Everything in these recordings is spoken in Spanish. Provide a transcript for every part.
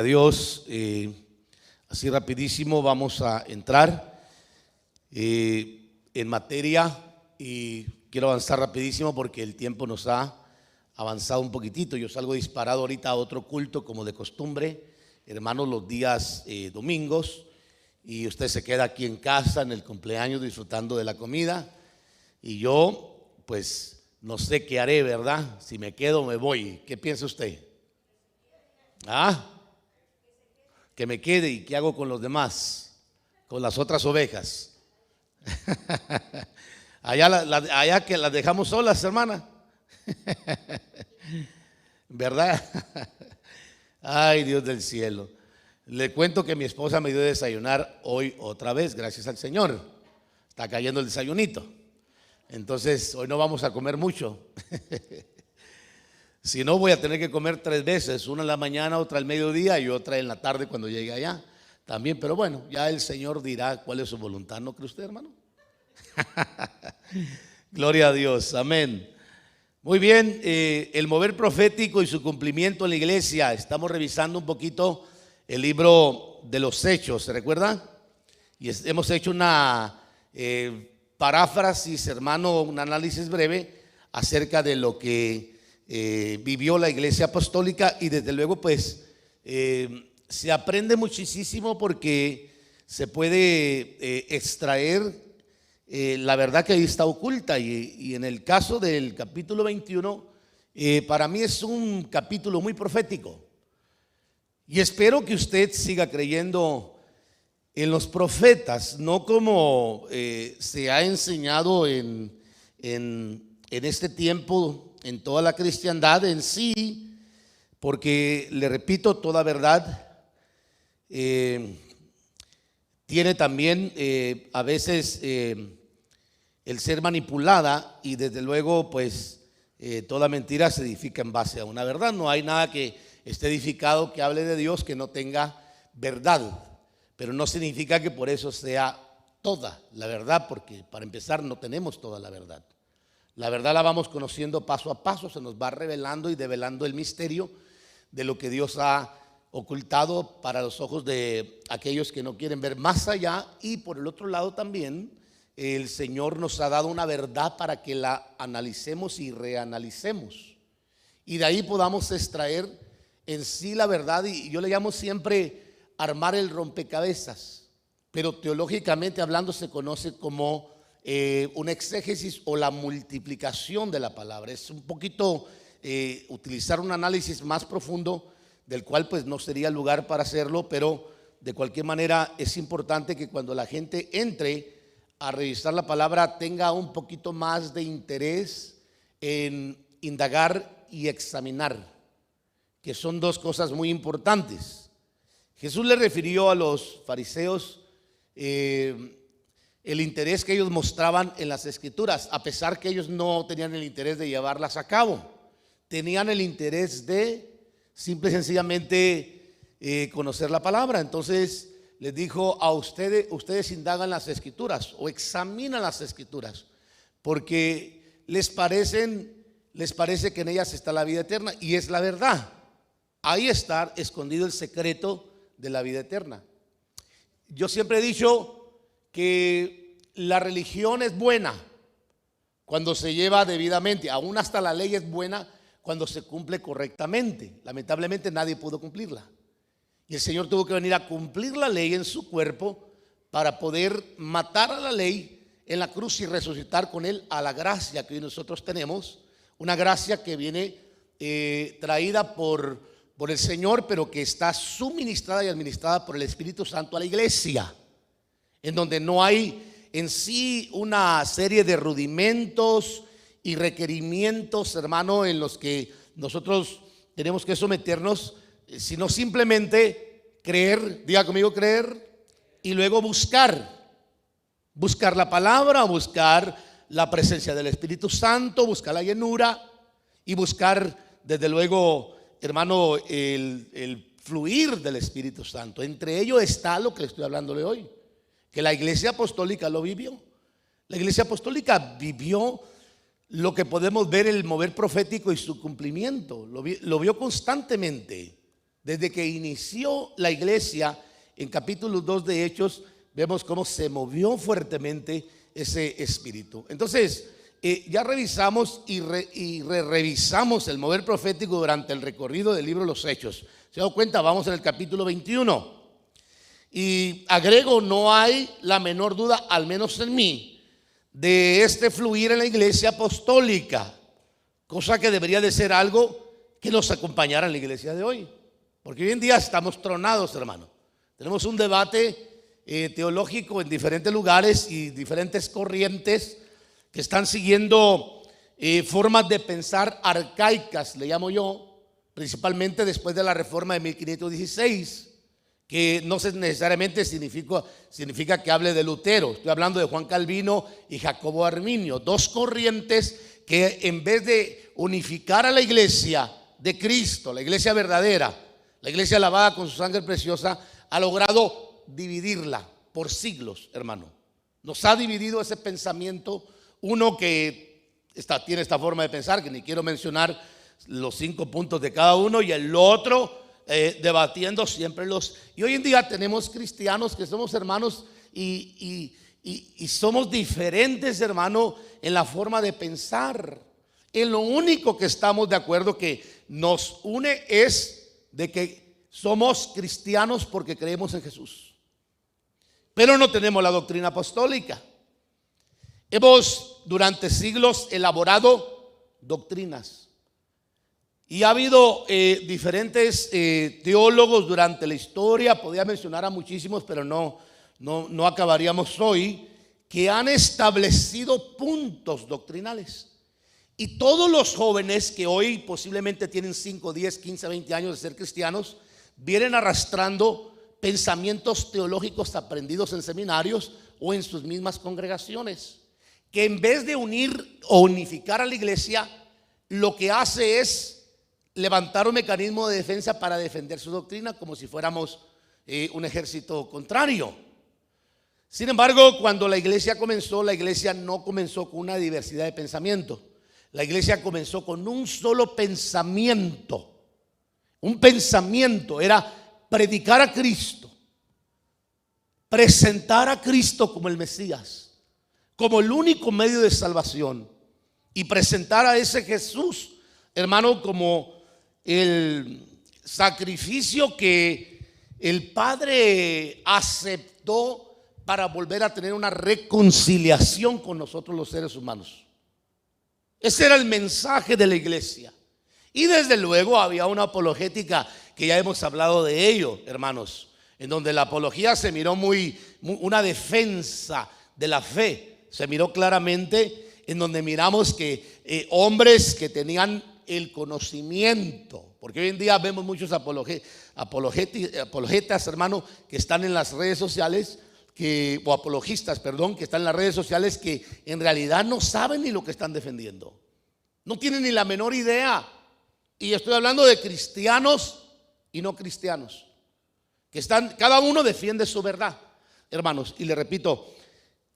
Dios, así rapidísimo vamos a entrar en materia y quiero avanzar rapidísimo porque el tiempo nos ha avanzado un poquitito. Yo salgo disparado ahorita a otro culto como de costumbre, hermanos, los días domingos, y usted se queda aquí en casa en el cumpleaños disfrutando de la comida y yo pues no sé qué haré, ¿verdad? Si me quedo me voy. ¿Qué piensa usted? Que me quede, y qué hago con los demás, con las otras ovejas. allá que las dejamos solas, hermana. ¿Verdad? Ay, Dios del cielo. Le cuento que mi esposa me dio de desayunar hoy otra vez, gracias al Señor. Está cayendo el desayunito. Entonces hoy no vamos a comer mucho. Si no, voy a tener que comer 3 veces, una en la mañana, otra al mediodía y otra en la tarde cuando llegue allá también. Pero bueno, ya el Señor dirá cuál es su voluntad, ¿no cree usted, hermano? Gloria a Dios, amén. Muy bien, el mover profético y su cumplimiento en la iglesia. Estamos revisando un poquito el libro de los Hechos, ¿se recuerda? Y hemos hecho una paráfrasis, hermano, un análisis breve acerca de lo que vivió la iglesia apostólica, y desde luego pues se aprende muchísimo porque se puede extraer la verdad que ahí está oculta, y en el caso del capítulo 21 para mí es un capítulo muy profético, y espero que usted siga creyendo en los profetas, no como se ha enseñado en este tiempo en toda la cristiandad en sí, porque le repito, toda verdad tiene también a veces el ser manipulada, y desde luego pues toda mentira se edifica en base a una verdad. No hay nada que esté edificado que hable de Dios que no tenga verdad, pero no significa que por eso sea toda la verdad, porque para empezar no tenemos toda la verdad. La verdad la vamos conociendo paso a paso, se nos va revelando y develando el misterio de lo que Dios ha ocultado para los ojos de aquellos que no quieren ver más allá. Y por el otro lado también el Señor nos ha dado una verdad para que la analicemos y reanalicemos, y de ahí podamos extraer en sí la verdad. Y yo le llamo siempre armar el rompecabezas, pero teológicamente hablando se conoce como un exégesis o la multiplicación de la palabra. Es un poquito utilizar un análisis más profundo, del cual pues no sería lugar para hacerlo, pero de cualquier manera es importante que cuando la gente entre a revisar la palabra tenga un poquito más de interés en indagar y examinar, que son dos cosas muy importantes. Jesús le refirió a los fariseos el interés que ellos mostraban en las escrituras, a pesar que ellos no tenían el interés de llevarlas a cabo. Tenían el interés de simple y sencillamente conocer la palabra. Entonces les dijo a ustedes indagan las escrituras o examinan las escrituras, porque les parece que en ellas está la vida eterna, y es la verdad. Ahí está escondido el secreto de la vida eterna. Yo siempre he dicho que la religión es buena cuando se lleva debidamente, aún hasta la ley es buena cuando se cumple correctamente. Lamentablemente nadie pudo cumplirla, y el Señor tuvo que venir a cumplir la ley en su cuerpo para poder matar a la ley en la cruz y resucitar con él a la gracia que hoy nosotros tenemos, una gracia que viene traída por el Señor, pero que está suministrada y administrada por el Espíritu Santo a la iglesia, en donde no hay en sí una serie de rudimentos y requerimientos, hermano, en los que nosotros tenemos que someternos, sino simplemente creer, diga conmigo, creer, y luego buscar la palabra, buscar la presencia del Espíritu Santo, buscar la llenura y buscar desde luego, hermano, el fluir del Espíritu Santo. Entre ello está lo que estoy hablándole hoy, que la iglesia apostólica lo vivió. La iglesia apostólica vivió lo que podemos ver, el mover profético y su cumplimiento. Lo vio constantemente. Desde que inició la iglesia, en capítulo 2 de Hechos, vemos cómo se movió fuertemente ese espíritu. Entonces, ya revisamos y revisamos el mover profético durante el recorrido del libro de los Hechos. ¿Se dan cuenta? Vamos en el capítulo 21. Y agrego, no hay la menor duda, al menos en mí, de este fluir en la iglesia apostólica, cosa que debería de ser algo que nos acompañara en la iglesia de hoy. Porque hoy en día estamos tronados, hermano. Tenemos un debate teológico en diferentes lugares y diferentes corrientes que están siguiendo formas de pensar arcaicas, le llamo yo, principalmente después de la reforma de 1516, que no necesariamente significa que hable de Lutero. Estoy hablando de Juan Calvino y Jacobo Arminio, dos corrientes que en vez de unificar a la iglesia de Cristo, la iglesia verdadera, la iglesia lavada con su sangre preciosa, ha logrado dividirla por siglos, hermano. Nos ha dividido ese pensamiento, uno que tiene esta forma de pensar, que ni quiero mencionar los 5 puntos de cada uno, y el otro debatiendo siempre y hoy en día tenemos cristianos que somos hermanos y somos diferentes, hermano, en la forma de pensar. En lo único que estamos de acuerdo que nos une es de que somos cristianos porque creemos en Jesús, pero no tenemos la doctrina apostólica. Hemos durante siglos elaborado doctrinas y ha habido diferentes teólogos durante la historia. Podría mencionar a muchísimos, pero no acabaríamos hoy, que han establecido puntos doctrinales. Y todos los jóvenes que hoy posiblemente tienen 5, 10, 15, 20 años de ser cristianos, vienen arrastrando pensamientos teológicos aprendidos en seminarios o en sus mismas congregaciones, que en vez de unir o unificar a la iglesia, lo que hace es levantar un mecanismo de defensa para defender su doctrina, como si fuéramos un ejército contrario. Sin embargo, cuando la iglesia comenzó, la iglesia no comenzó con una diversidad de pensamiento. La iglesia comenzó con un solo pensamiento. Un pensamiento era predicar a Cristo, presentar a Cristo como el Mesías, como el único medio de salvación, y presentar a ese Jesús, hermano, como el sacrificio que el Padre aceptó para volver a tener una reconciliación con nosotros los seres humanos. Ese era el mensaje de la iglesia. Y desde luego había una apologética, que ya hemos hablado de ello, hermanos, en donde la apología se miró una defensa de la fe. Se miró claramente, en donde miramos que hombres que tenían el conocimiento, porque hoy en día vemos muchos apologetas, hermano, que están en las redes sociales, o apologistas, perdón, que están en las redes sociales, que en realidad no saben ni lo que están defendiendo, no tienen ni la menor idea. Y estoy hablando de cristianos y no cristianos, que están, cada uno defiende su verdad, hermanos. Y le repito,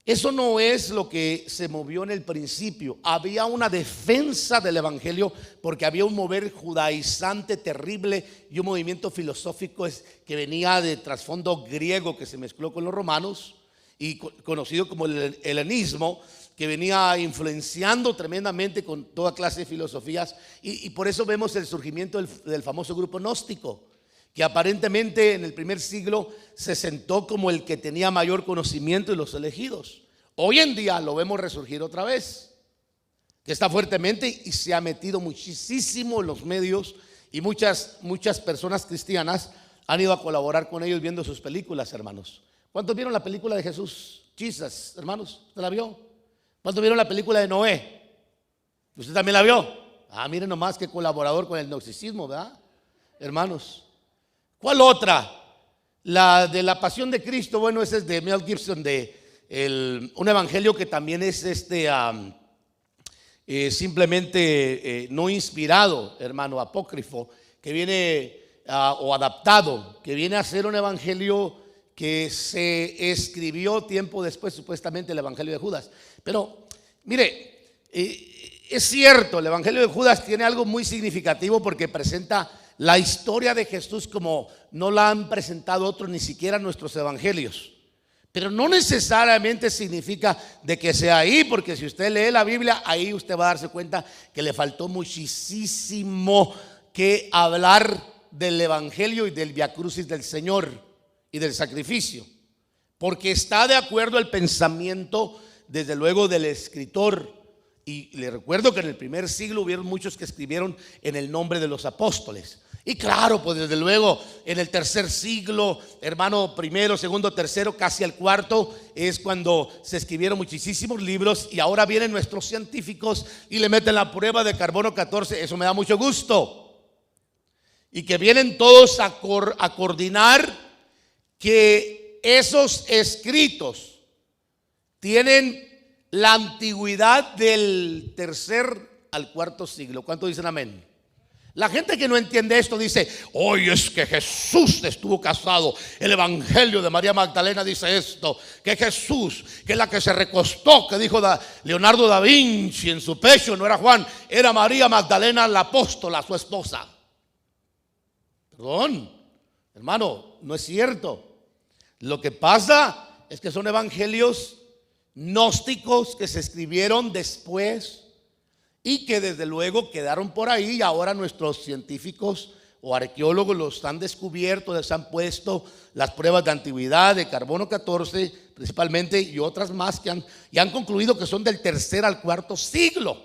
eso no es lo que se movió en el principio. Había una defensa del evangelio, porque había un mover judaizante terrible y un movimiento filosófico que venía de trasfondo griego, que se mezcló con los romanos, y conocido como el helenismo, que venía influenciando tremendamente con toda clase de filosofías. Y por eso vemos el surgimiento del famoso grupo gnóstico, que aparentemente en el primer siglo se sentó como el que tenía mayor conocimiento de los elegidos. Hoy en día lo vemos resurgir otra vez, que está fuertemente y se ha metido muchísimo en los medios, y muchas personas cristianas han ido a colaborar con ellos viendo sus películas, hermanos. ¿Cuántos vieron la película de Jesús? Jesus, hermanos, ¿usted la vio? ¿Cuántos vieron la película de Noé? ¿Usted también la vio? Miren nomás qué colaborador con el gnosticismo, ¿verdad, hermanos? ¿Cuál otra? La de la Pasión de Cristo. Bueno, ese es de Mel Gibson, un evangelio que también es simplemente no inspirado, hermano, apócrifo, que viene o adaptado, que viene a ser un evangelio que se escribió tiempo después, supuestamente, el evangelio de Judas. Pero mire, es cierto, el evangelio de Judas tiene algo muy significativo, porque presenta la historia de Jesús como no la han presentado otros, ni siquiera nuestros evangelios. Pero no necesariamente significa de que sea ahí, porque si usted lee la Biblia, ahí usted va a darse cuenta que le faltó muchísimo que hablar del evangelio y del viacrucis del Señor y del sacrificio, porque está de acuerdo al pensamiento, desde luego, del escritor. Y le recuerdo que en el primer siglo hubieron muchos que escribieron en el nombre de los apóstoles. Y claro, pues desde luego en el tercer siglo, hermano, primero, segundo, tercero, casi al cuarto, es cuando se escribieron muchísimos libros. Y ahora vienen nuestros científicos y le meten la prueba de carbono 14. Eso me da mucho gusto. Y que vienen todos a coordinar que esos escritos tienen la antigüedad del tercer al cuarto siglo. ¿Cuántos dicen amén? La gente que no entiende esto dice: hoy es que Jesús estuvo casado. El evangelio de María Magdalena dice esto, que Jesús, que es la que se recostó, que dijo Leonardo da Vinci en su pecho, no era Juan, era María Magdalena la apóstola, su esposa. Perdón, hermano, no es cierto. Lo que pasa es que son evangelios gnósticos que se escribieron después y que desde luego quedaron por ahí, y ahora nuestros científicos o arqueólogos los han descubierto, les han puesto las pruebas de antigüedad de carbono 14 principalmente, y otras más que han concluido que son del tercer al cuarto siglo.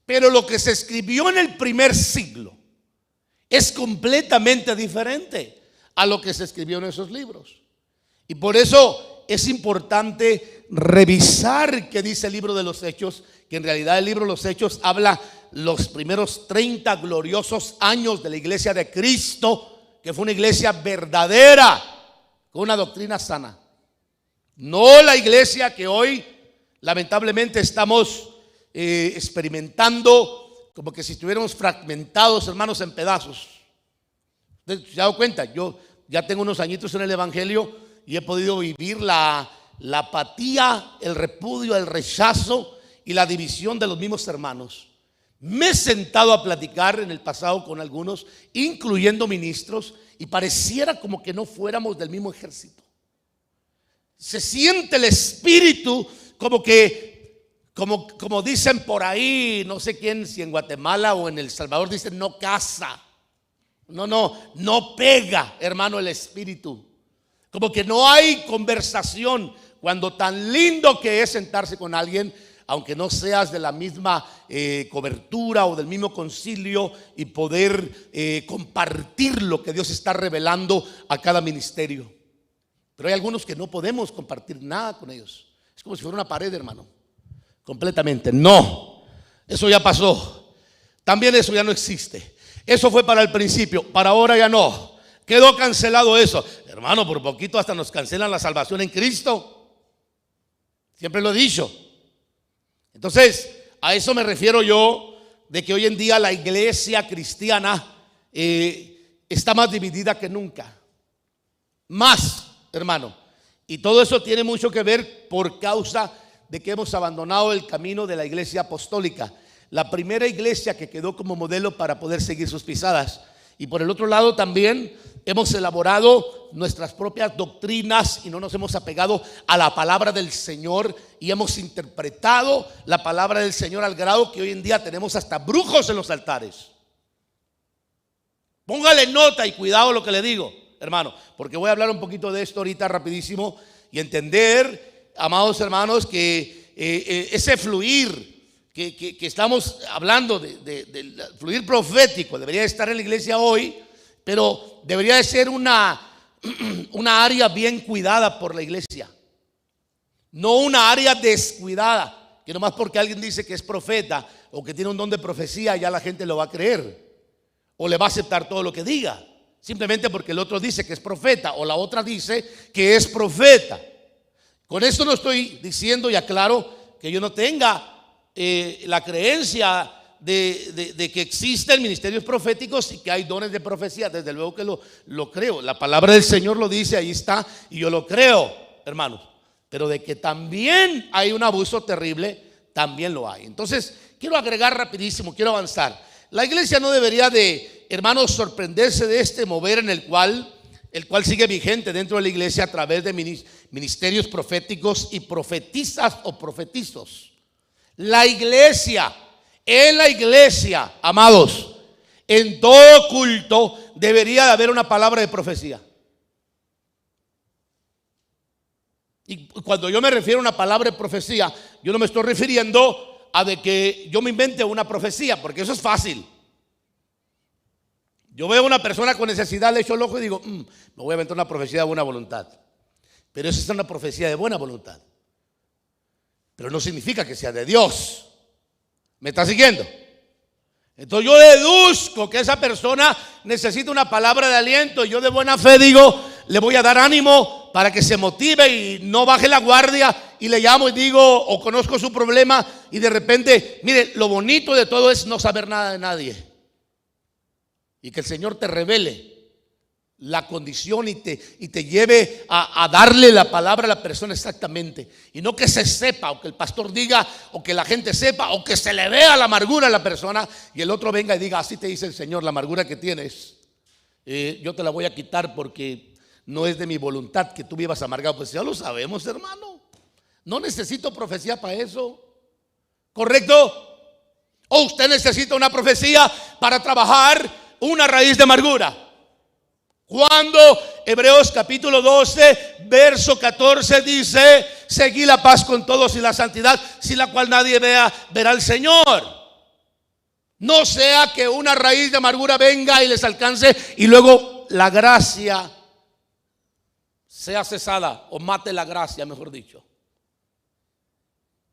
Pero lo que se escribió en el primer siglo es completamente diferente a lo que se escribió en esos libros. Y por eso es importante revisar qué dice el libro de los Hechos, que en realidad el libro de los Hechos habla los primeros 30 gloriosos años de la iglesia de Cristo, que fue una iglesia verdadera, con una doctrina sana. No la iglesia que hoy lamentablemente estamos experimentando, como que si estuviéramos fragmentados, hermanos, en pedazos. ¿Se ha dado cuenta? Yo ya tengo unos añitos en el evangelio y he podido vivir la apatía, el repudio, el rechazo y la división de los mismos hermanos. Me he sentado a platicar en el pasado con algunos, incluyendo ministros, y pareciera como que no fuéramos del mismo ejército. Se siente el espíritu como que, como dicen por ahí, no sé quién, si en Guatemala o en El Salvador dicen no casa. No pega, hermano, el espíritu. Como que no hay conversación, cuando tan lindo que es sentarse con alguien, aunque no seas de la misma cobertura o del mismo concilio, y poder compartir lo que Dios está revelando a cada ministerio. Pero hay algunos que no podemos compartir nada con ellos. Es como si fuera una pared, hermano. Completamente. No, eso ya pasó. También eso ya no existe. Eso fue para el principio, para ahora ya no. Quedó cancelado eso. Hermano, por poquito hasta nos cancelan la salvación en Cristo. Siempre lo he dicho. Entonces, a eso me refiero yo, de que hoy en día la iglesia cristiana está más dividida que nunca. Más, hermano. Y todo eso tiene mucho que ver por causa de que hemos abandonado el camino de la iglesia apostólica, la primera iglesia que quedó como modelo para poder seguir sus pisadas. Y por el otro lado también hemos elaborado nuestras propias doctrinas y no nos hemos apegado a la palabra del Señor, y hemos interpretado la palabra del Señor al grado que hoy en día tenemos hasta brujos en los altares. Póngale nota y cuidado lo que le digo, hermano, porque voy a hablar un poquito de esto ahorita rapidísimo, y entender, amados hermanos, que ese fluir que estamos hablando de fluir profético debería estar en la iglesia hoy, pero debería de ser una área bien cuidada por la iglesia, no una área descuidada, que nomás porque alguien dice que es profeta o que tiene un don de profecía ya la gente lo va a creer o le va a aceptar todo lo que diga, simplemente porque el otro dice que es profeta o la otra dice que es profeta. Con esto no estoy diciendo, y aclaro, que yo no tenga la creencia de que existen ministerios proféticos y que hay dones de profecía. Desde luego que lo creo. La palabra del Señor lo dice, ahí está, y yo lo creo, hermanos. Pero de que también hay un abuso terrible, también lo hay. Entonces, quiero agregar rapidísimo, quiero avanzar. La iglesia no debería de, hermanos, sorprenderse de este mover en el cual sigue vigente dentro de la iglesia a través de ministerios proféticos y profetizas o profetizos. La iglesia, en la iglesia, amados, en todo culto debería de haber una palabra de profecía. Y cuando yo me refiero a una palabra de profecía, yo no me estoy refiriendo a de que yo me invente una profecía, porque eso es fácil. Yo veo a una persona con necesidad, le echo el ojo y digo, me voy a inventar una profecía de buena voluntad. Pero esa es una profecía de buena voluntad. Pero no significa que sea de Dios. ¿Me está siguiendo? Entonces yo deduzco que esa persona necesita una palabra de aliento y yo de buena fe digo, le voy a dar ánimo para que se motive y no baje la guardia, y le llamo y digo o conozco su problema y de repente, mire, lo bonito de todo es no saber nada de nadie y que el Señor te revele la condición y te lleve a darle la palabra a la persona exactamente, y no que se sepa o que el pastor diga o que la gente sepa o que se le vea la amargura a la persona y el otro venga y diga, así te dice el Señor, la amargura que tienes, yo te la voy a quitar porque no es de mi voluntad que tú vivas amargado. Pues ya lo sabemos, hermano, no necesito profecía para eso, ¿correcto? O usted necesita una profecía para trabajar una raíz de amargura. Cuando Hebreos capítulo 12 verso 14 dice, seguí la paz con todos y la santidad, sin la cual nadie verá al Señor. No sea que una raíz de amargura venga y les alcance y luego la gracia sea cesada, o mate la gracia, mejor dicho.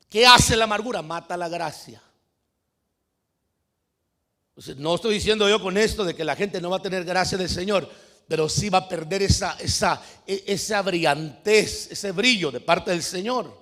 ¿Qué hace la amargura? Mata la gracia. Entonces, no estoy diciendo yo con esto de que la gente no va a tener gracia del Señor, pero sí va a perder esa brillantez, ese brillo de parte del Señor.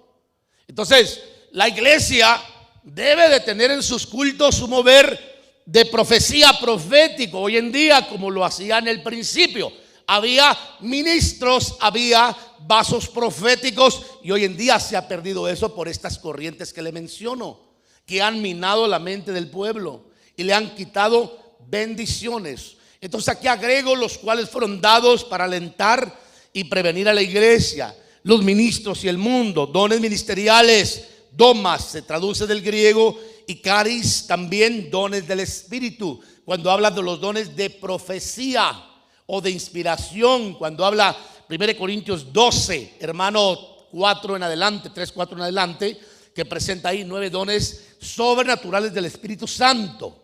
Entonces, la iglesia debe de tener en sus cultos un mover de profecía profético. Hoy en día, como lo hacía en el principio, había ministros, había vasos proféticos, y hoy en día se ha perdido eso por estas corrientes que le menciono, que han minado la mente del pueblo y le han quitado bendiciones. Entonces aquí agrego los cuales fueron dados para alentar y prevenir a la iglesia, los ministros y el mundo, dones ministeriales, domas se traduce del griego, y caris también dones del espíritu, cuando habla de los dones de profecía o de inspiración, cuando habla 1 Corintios 12, hermano 4 en adelante, 3, 4 en adelante, que presenta ahí 9 dones sobrenaturales del Espíritu Santo.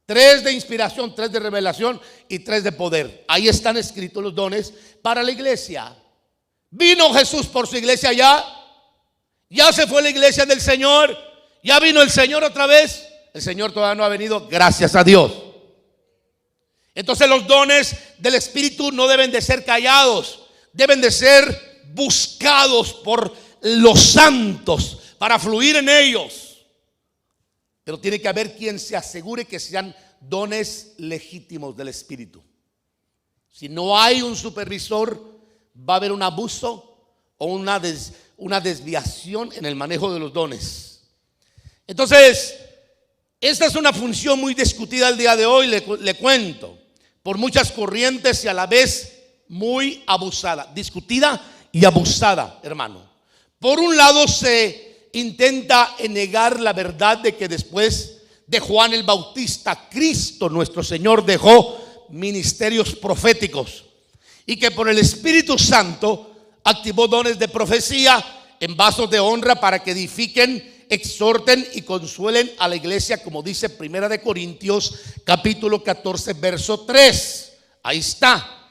3 de inspiración, 3 de revelación y 3 de poder. Ahí están escritos los dones para la iglesia. Vino Jesús por su iglesia ya se fue la iglesia del Señor, ya vino el Señor otra vez. El Señor todavía no ha venido, gracias a Dios. Entonces los dones del Espíritu no deben de ser callados, deben de ser buscados por los santos para fluir en ellos. Pero tiene que haber quien se asegure que sean dones legítimos del Espíritu. Si no hay un supervisor, va a haber un abuso o una desviación en el manejo de los dones. Entonces, esta es una función muy discutida el día de hoy, le cuento, por muchas corrientes y a la vez muy abusada, discutida y abusada, hermano. Por un lado se intenta negar la verdad de que después de Juan el Bautista, Cristo nuestro Señor dejó ministerios proféticos y que por el Espíritu Santo activó dones de profecía en vasos de honra para que edifiquen, exhorten y consuelen a la iglesia, como dice 1 Corintios capítulo 14 verso 3. Ahí está.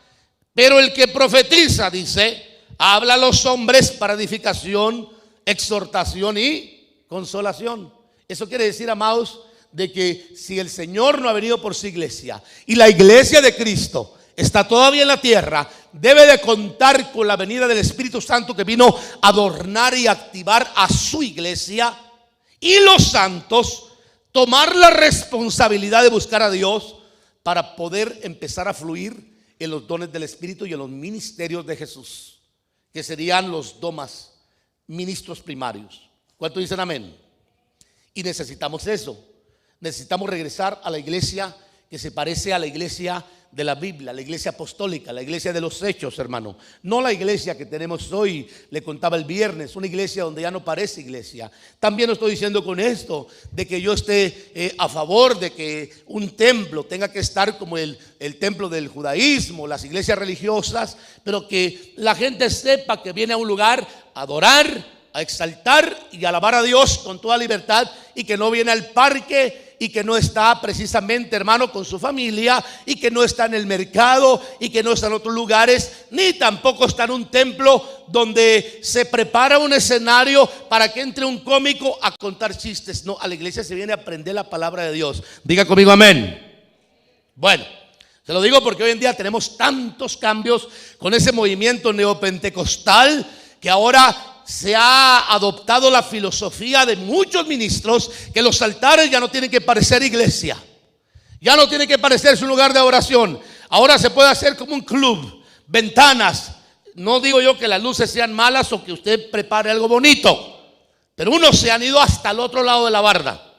Pero el que profetiza, dice, habla a los hombres para edificación, exhortación y consolación. Eso quiere decir, amados, de que si el Señor no ha venido por su iglesia y la iglesia de Cristo está todavía en la tierra, debe de contar con la venida del Espíritu Santo, que vino a adornar y activar a su iglesia, y los santos tomar la responsabilidad de buscar a Dios para poder empezar a fluir en los dones del Espíritu y en los ministerios de Jesús, que serían los domas, ministros primarios. ¿Cuántos dicen amén? Y necesitamos eso. Necesitamos regresar a la iglesia que se parece a la iglesia de la Biblia, la iglesia apostólica, la iglesia de los hechos, hermano. No la iglesia que tenemos hoy, le contaba el viernes, una iglesia donde ya no parece iglesia. También no estoy diciendo con esto de que yo esté a favor de que un templo tenga que estar como el templo del judaísmo, las iglesias religiosas, pero que la gente sepa que viene a un lugar a adorar, a exaltar y alabar a Dios con toda libertad, y que no viene al parque, y que no está precisamente, hermano, con su familia, y que no está en el mercado, y que no está en otros lugares, ni tampoco está en un templo donde se prepara un escenario para que entre un cómico a contar chistes. No, a la iglesia se viene a aprender la palabra de Dios. Diga conmigo amén. Bueno, se lo digo porque hoy en día tenemos tantos cambios con ese movimiento neopentecostal, que ahora se ha adoptado la filosofía de muchos ministros que los altares ya no tienen que parecer iglesia, ya no tiene que parecerse un lugar de oración. Ahora se puede hacer como un club, ventanas. No digo yo que las luces sean malas o que usted prepare algo bonito, pero unos se han ido hasta el otro lado de la barda,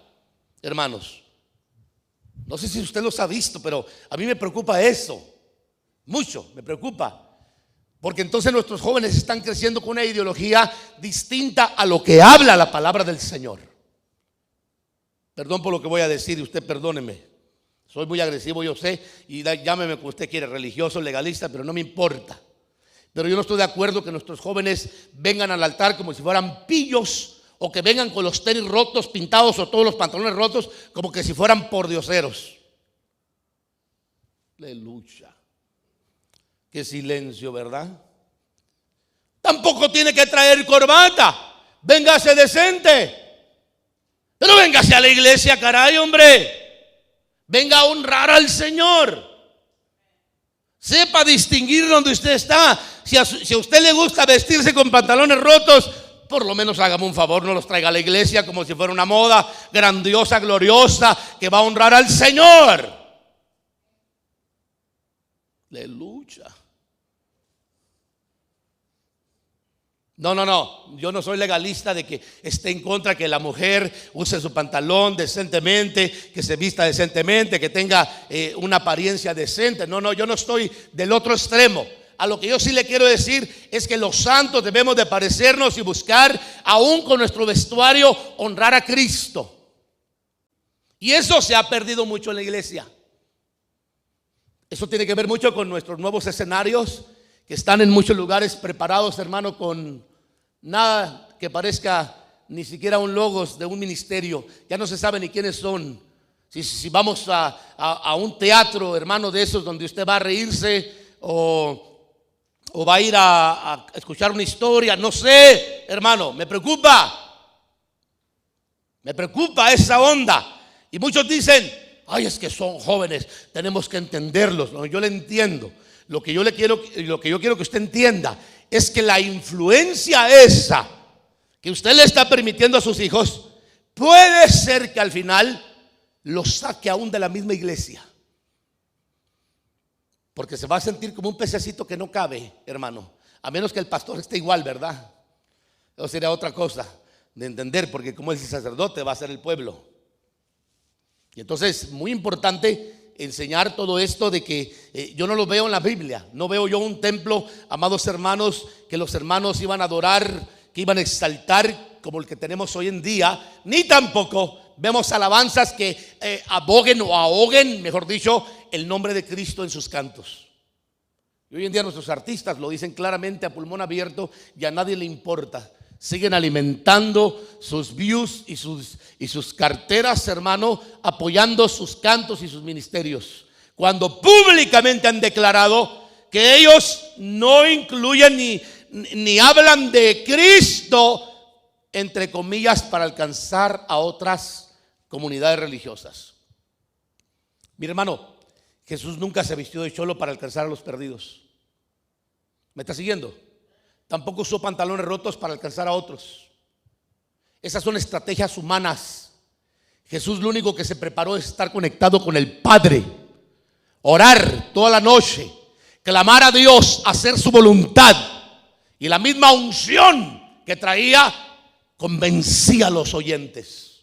hermanos. No sé si usted los ha visto, pero a mí me preocupa eso, mucho me preocupa. Porque entonces nuestros jóvenes están creciendo con una ideología distinta a lo que habla la palabra del Señor. Perdón por lo que voy a decir y usted perdóneme. Soy muy agresivo, yo sé, y llámeme como usted quiere, religioso, legalista, pero no me importa. Pero yo no estoy de acuerdo que nuestros jóvenes vengan al altar como si fueran pillos, o que vengan con los tenis rotos, pintados, o todos los pantalones rotos, como que si fueran pordioseros. Aleluya. Qué silencio, ¿verdad? Tampoco tiene que traer corbata. Véngase decente. Pero véngase a la iglesia, caray, hombre. Venga a honrar al Señor. Sepa distinguir donde usted está. Si a usted le gusta vestirse con pantalones rotos, por lo menos hágame un favor, no los traiga a la iglesia como si fuera una moda grandiosa, gloriosa, que va a honrar al Señor. Aleluya. No, yo no soy legalista de que esté en contra que la mujer use su pantalón decentemente, que se vista decentemente, que tenga una apariencia decente. No, yo no estoy del otro extremo. A lo que yo sí le quiero decir es que los santos debemos de parecernos y buscar, aún con nuestro vestuario, honrar a Cristo. Y eso se ha perdido mucho en la iglesia. Eso tiene que ver mucho con nuestros nuevos escenarios, que están en muchos lugares preparados, hermano, con nada que parezca ni siquiera un logos de un ministerio. Ya no se sabe ni quiénes son. Si vamos a un teatro, hermano, de esos donde usted va a reírse o va a ir a escuchar una historia, no sé, hermano, me preocupa esa onda. Y muchos dicen: ay, es que son jóvenes, tenemos que entenderlos. No, yo le entiendo. Lo que yo quiero que usted entienda es que la influencia esa que usted le está permitiendo a sus hijos puede ser que al final los saque aún de la misma iglesia, porque se va a sentir como un pececito que no cabe, hermano, a menos que el pastor esté igual, ¿verdad? Eso sería otra cosa de entender, porque como es el sacerdote va a ser el pueblo. Y entonces muy importante enseñar todo esto de que yo no lo veo en la Biblia. No veo yo un templo, amados hermanos, que los hermanos iban a adorar, que iban a exaltar como el que tenemos hoy en día. Ni tampoco vemos alabanzas que aboguen o ahoguen, mejor dicho, el nombre de Cristo en sus cantos. Y hoy en día nuestros artistas lo dicen claramente a pulmón abierto y a nadie le importa. Siguen alimentando sus views y sus carteras, hermano, apoyando sus cantos y sus ministerios, cuando públicamente han declarado que ellos no incluyen ni hablan de Cristo, entre comillas, para alcanzar a otras comunidades religiosas. Mi hermano, Jesús nunca se vistió de cholo para alcanzar a los perdidos. ¿Me está siguiendo? Tampoco usó pantalones rotos para alcanzar a otros. Esas son estrategias humanas. Jesús lo único que se preparó es estar conectado con el Padre, orar toda la noche, clamar a Dios, hacer su voluntad. Y la misma unción que traía convencía a los oyentes.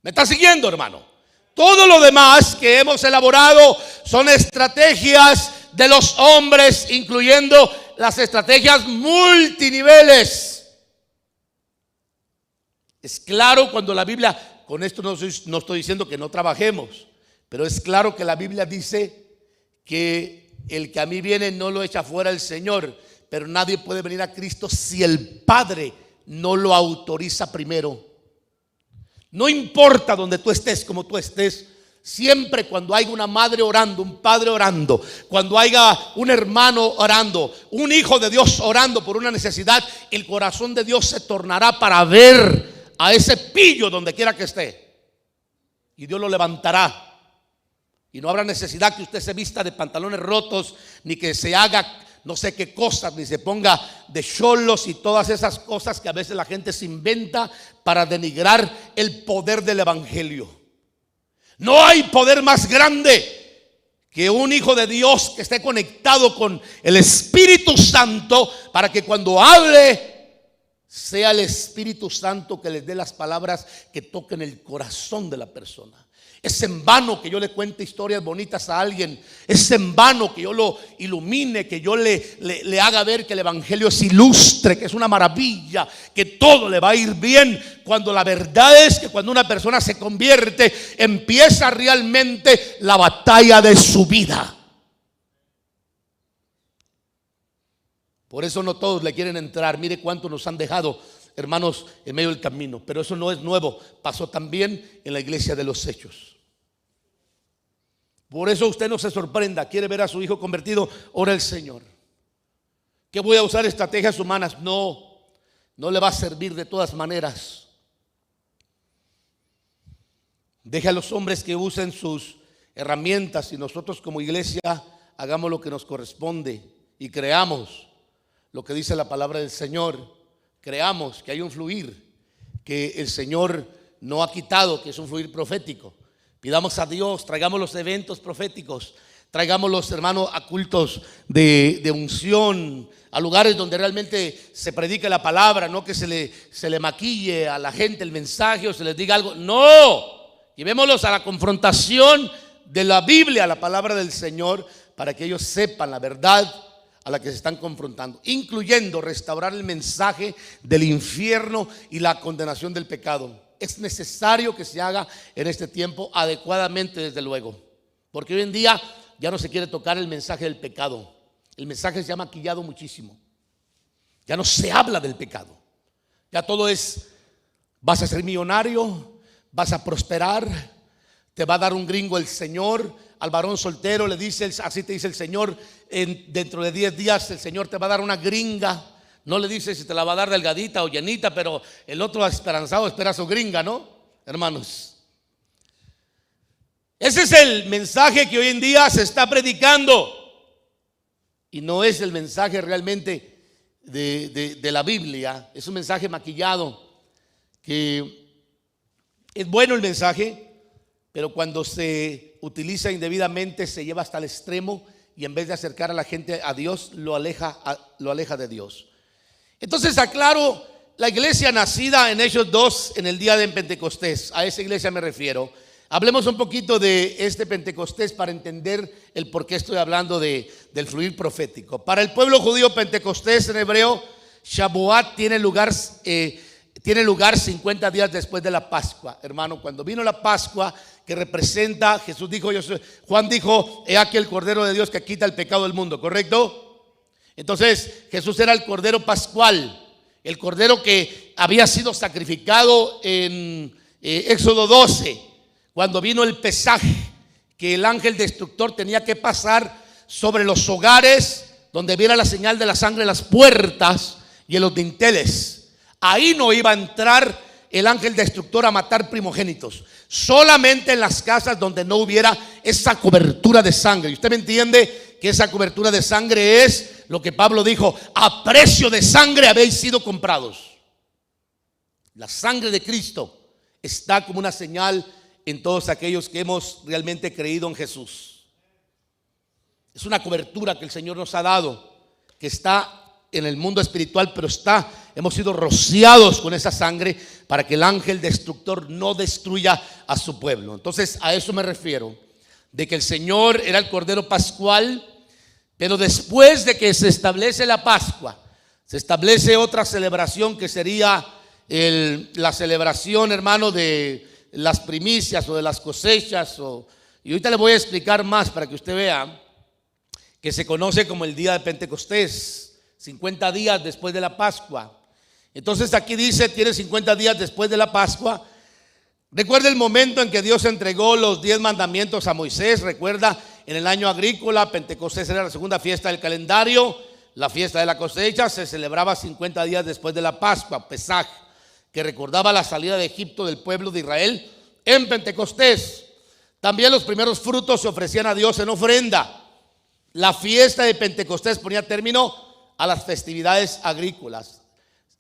¿Me está siguiendo, hermano? Todo lo demás que hemos elaborado son estrategias de los hombres, incluyendo las estrategias multiniveles. Es claro cuando la Biblia, con esto no estoy diciendo que no trabajemos, pero es claro que la Biblia dice que el que a mí viene no lo echa fuera el Señor, pero nadie puede venir a Cristo si el Padre no lo autoriza primero. No importa donde tú estés, como tú estés, siempre cuando haya una madre orando, un padre orando, cuando haya un hermano orando, un hijo de Dios orando por una necesidad, el corazón de Dios se tornará para ver a ese pillo donde quiera que esté, y Dios lo levantará. Y no habrá necesidad que usted se vista de pantalones rotos, ni que se haga no sé qué cosas, ni se ponga de cholos y todas esas cosas que a veces la gente se inventa para denigrar el poder del evangelio. No hay poder más grande que un hijo de Dios que esté conectado con el Espíritu Santo, para que cuando hable sea el Espíritu Santo que les dé las palabras que toquen el corazón de la persona. Es en vano que yo le cuente historias bonitas a alguien. Es en vano que yo lo ilumine, que yo le haga ver que el evangelio es ilustre, que es una maravilla, que todo le va a ir bien, cuando la verdad es que cuando una persona se convierte, empieza realmente la batalla de su vida. Por eso no todos le quieren entrar. Mire cuánto nos han dejado, hermanos, en medio del camino. Pero eso no es nuevo, pasó también en la iglesia de los Hechos. Por eso usted no se sorprenda, quiere ver a su hijo convertido, ora al Señor. ¿Que voy a usar estrategias humanas? No le va a servir de todas maneras. Deje a los hombres que usen sus herramientas, y nosotros como iglesia hagamos lo que nos corresponde y creamos lo que dice la palabra del Señor. Creamos que hay un fluir que el Señor no ha quitado, que es un fluir profético. Pidamos a Dios, traigamos los eventos proféticos, traigamos los hermanos a cultos de unción, a lugares donde realmente se predique la palabra, no que se le maquille a la gente el mensaje o se les diga algo. No, llevémoslos a la confrontación de la Biblia, a la palabra del Señor, para que ellos sepan la verdad a la que se están confrontando, incluyendo restaurar el mensaje del infierno y la condenación del pecado. Es necesario que se haga en este tiempo adecuadamente, desde luego, porque hoy en día ya no se quiere tocar el mensaje del pecado. El mensaje se ha maquillado muchísimo. Ya no se habla del pecado. Ya todo es: vas a ser millonario, vas a prosperar, te va a dar un gringo el Señor. Al varón soltero le dice, así te dice el Señor, dentro de 10 días el Señor te va a dar una gringa. No le dice si te la va a dar delgadita o llenita, pero el otro esperanzado espera su gringa, ¿no, hermanos? Ese es el mensaje que hoy en día se está predicando, y no es el mensaje realmente de la Biblia. Es un mensaje maquillado, que es bueno el mensaje, pero cuando se utiliza indebidamente se lleva hasta el extremo, y en vez de acercar a la gente a Dios, lo aleja de Dios. Entonces aclaro, la iglesia nacida en Hechos 2 en el día de Pentecostés, a esa iglesia me refiero. Hablemos un poquito de este Pentecostés para entender el por qué estoy hablando del fluir profético. Para el pueblo judío, Pentecostés en hebreo, Shavuot, tiene lugar 50 días después de la Pascua. Hermano, cuando vino la Pascua, que representa, Jesús dijo, Juan dijo, he aquí el Cordero de Dios que quita el pecado del mundo, ¿correcto? Entonces Jesús era el Cordero Pascual, el Cordero que había sido sacrificado en Éxodo 12, cuando vino el pesaje, que el ángel destructor tenía que pasar sobre los hogares donde viera la señal de la sangre en las puertas y en los dinteles. Ahí no iba a entrar el ángel destructor a matar primogénitos, solamente en las casas donde no hubiera esa cobertura de sangre. Y usted me entiende que esa cobertura de sangre es lo que Pablo dijo: a precio de sangre habéis sido comprados. La sangre de Cristo está como una señal en todos aquellos que hemos realmente creído en Jesús. Es una cobertura que el Señor nos ha dado, que está en el mundo espiritual, pero hemos sido rociados con esa sangre para que el ángel destructor no destruya a su pueblo. Entonces a eso me refiero, de que el Señor era el Cordero Pascual, pero después de que se establece la Pascua, se establece otra celebración que sería la celebración, hermano, de las primicias o de las cosechas. Y ahorita le voy a explicar más para que usted vea que se conoce como el día de Pentecostés. 50 días después de la Pascua. Entonces aquí dice, tiene 50 días después de la Pascua. Recuerda el momento en que Dios entregó los 10 mandamientos a Moisés. Recuerda, en el año agrícola, Pentecostés era la segunda fiesta del calendario. La fiesta de la cosecha se celebraba 50 días después de la Pascua, Pesaj, que recordaba la salida de Egipto del pueblo de Israel en Pentecostés. También los primeros frutos se ofrecían a Dios en ofrenda. La fiesta de Pentecostés ponía término a las festividades agrícolas.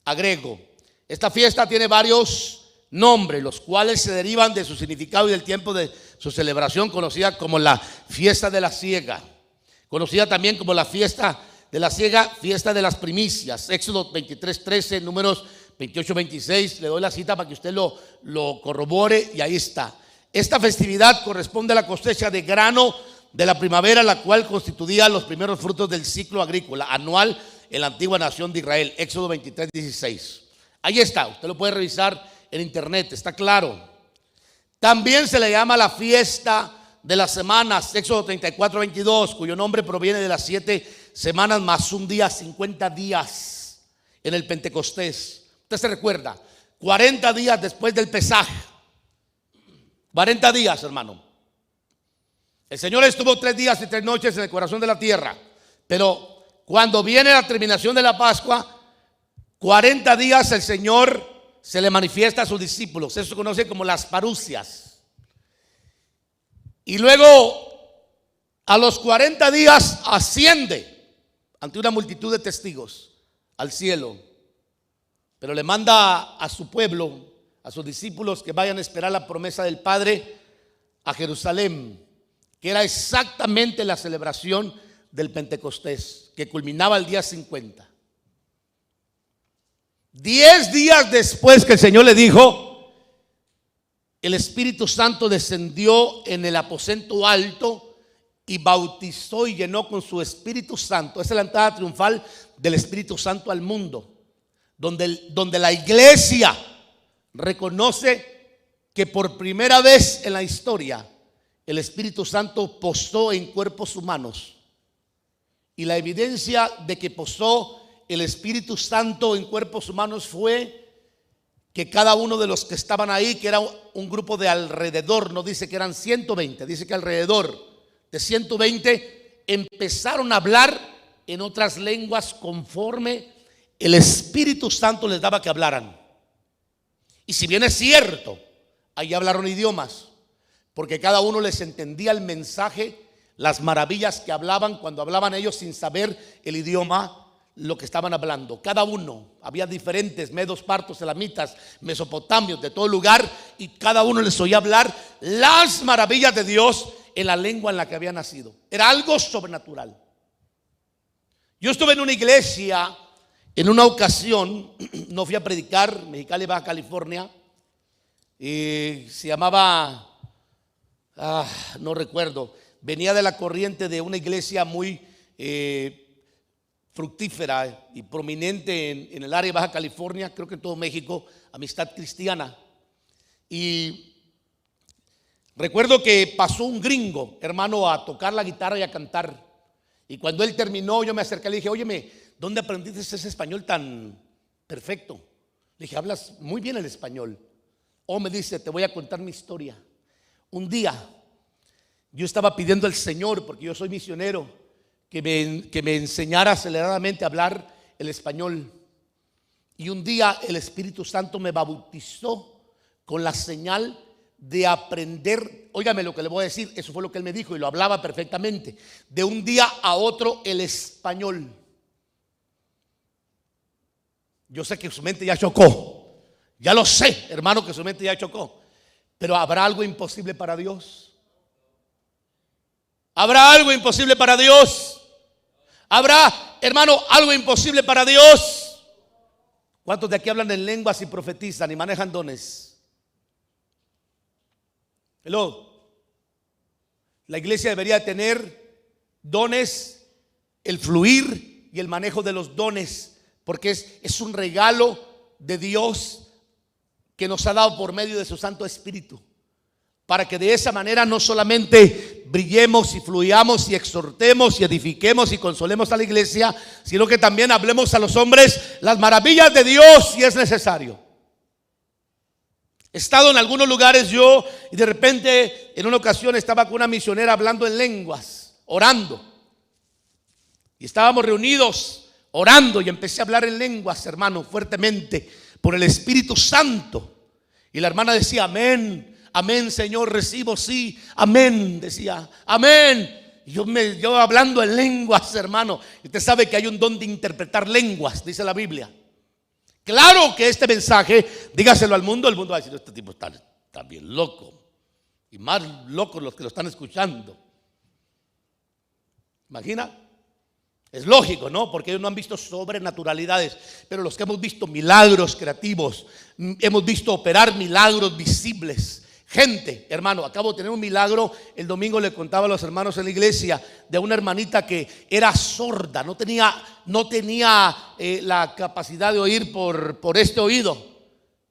Agrego, esta fiesta tiene varios nombres, los cuales se derivan de su significado y del tiempo de su celebración, conocida como la fiesta de la siega, conocida también como la fiesta de la siega, fiesta de las primicias. Éxodo 23:13, Números 28:26, le doy la cita para que usted lo corrobore, y ahí está. Esta festividad corresponde a la cosecha de grano de la primavera, la cual constituía los primeros frutos del ciclo agrícola anual en la antigua nación de Israel. Éxodo 23:16. Ahí está, usted lo puede revisar en internet, está claro. También se le llama la fiesta de las semanas, Éxodo 34:22, cuyo nombre proviene de las 7 semanas más un día, 50 días en el Pentecostés. Usted se recuerda, 40 días después del Pesaj. 40 días, hermano. El Señor estuvo 3 días y 3 noches en el corazón de la tierra, pero cuando viene la terminación de la Pascua, 40 días el Señor se le manifiesta a sus discípulos. Eso se conoce como las parucias. Y luego, a los 40 días, asciende ante una multitud de testigos al cielo, pero le manda a su pueblo, a sus discípulos, que vayan a esperar la promesa del Padre a Jerusalén, que era exactamente la celebración del Pentecostés, que culminaba el día 50. 10 días después que el Señor le dijo, el Espíritu Santo descendió en el aposento alto y bautizó y llenó con su Espíritu Santo. Esa es la entrada triunfal del Espíritu Santo al mundo, donde la iglesia reconoce que por primera vez en la historia el Espíritu Santo posó en cuerpos humanos. Y la evidencia de que posó el Espíritu Santo en cuerpos humanos fue que cada uno de los que estaban ahí, que era un grupo de alrededor, no dice que eran 120, dice que alrededor de 120 empezaron a hablar en otras lenguas conforme el Espíritu Santo les daba que hablaran. Y si bien es cierto, ahí hablaron idiomas, porque cada uno les entendía el mensaje, las maravillas que hablaban cuando hablaban ellos sin saber el idioma, lo que estaban hablando. Cada uno, había diferentes medos, partos, elamitas, mesopotamios, de todo lugar, y cada uno les oía hablar las maravillas de Dios en la lengua en la que había nacido. Era algo sobrenatural. Yo estuve en una iglesia en una ocasión, no fui a predicar, Mexicali, Baja California, y se llamaba, no recuerdo, venía de la corriente de una iglesia muy fructífera y prominente en el área de Baja California, creo que en todo México, Amistad Cristiana. Y recuerdo que pasó un gringo, hermano, a tocar la guitarra y a cantar. Y cuando él terminó, yo me acerqué y le dije, óyeme, ¿dónde aprendiste ese español tan perfecto? Le dije, hablas muy bien el español. Oh, me dice, te voy a contar mi historia. Un día yo estaba pidiendo al Señor, porque yo soy misionero, que me enseñara aceleradamente a hablar el español. Y un día el Espíritu Santo me bautizó con la señal de aprender. Óigame lo que le voy a decir, eso fue lo que él me dijo y lo hablaba perfectamente. De un día a otro el español. Yo sé que su mente ya chocó. Ya lo sé, hermano, que su mente ya chocó. Pero ¿habrá algo imposible para Dios? ¿Habrá algo imposible para Dios? ¿Habrá, hermano, algo imposible para Dios? ¿Cuántos de aquí hablan en lenguas y profetizan y manejan dones? Hello. La iglesia debería tener dones, el fluir y el manejo de los dones, porque es un regalo de Dios que nos ha dado por medio de su Santo Espíritu, para que de esa manera no solamente brillemos y fluyamos y exhortemos y edifiquemos y consolemos a la iglesia, sino que también hablemos a los hombres las maravillas de Dios si es necesario. He estado en algunos lugares yo y de repente en una ocasión estaba con una misionera hablando en lenguas, orando. Y estábamos reunidos orando y empecé a hablar en lenguas, hermano, fuertemente por el Espíritu Santo. Y la hermana decía: amén, amén, Señor, recibo, sí, amén, decía, amén. Y yo hablando en lenguas, hermano. Y usted sabe que hay un don de interpretar lenguas, dice la Biblia. Claro que este mensaje, dígaselo al mundo, el mundo va a decir: este tipo está bien loco. Y más locos los que lo están escuchando. ¿Imagina? Es lógico, ¿no? Porque ellos no han visto sobrenaturalidades. Pero los que hemos visto milagros creativos, hemos visto operar milagros visibles. Gente, hermano, acabo de tener un milagro. El domingo le contaba a los hermanos en la iglesia de una hermanita que era sorda, no tenía la capacidad de oír por este oído.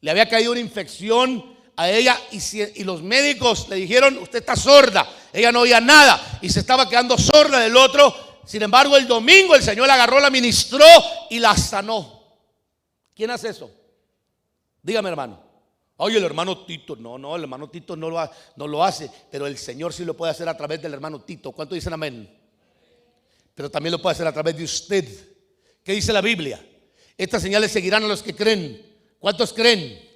Le había caído una infección a ella y los médicos le dijeron: usted está sorda. Ella no oía nada y se estaba quedando sorda del otro. Sin embargo, el domingo el Señor la agarró, la ministró y la sanó. ¿Quién hace eso? Dígame, hermano. Oye, el hermano Tito. No, el hermano Tito no lo hace, pero el Señor sí lo puede hacer a través del hermano Tito. ¿Cuántos dicen amén? Pero también lo puede hacer a través de usted. ¿Qué dice la Biblia? Estas señales seguirán a los que creen. ¿Cuántos creen?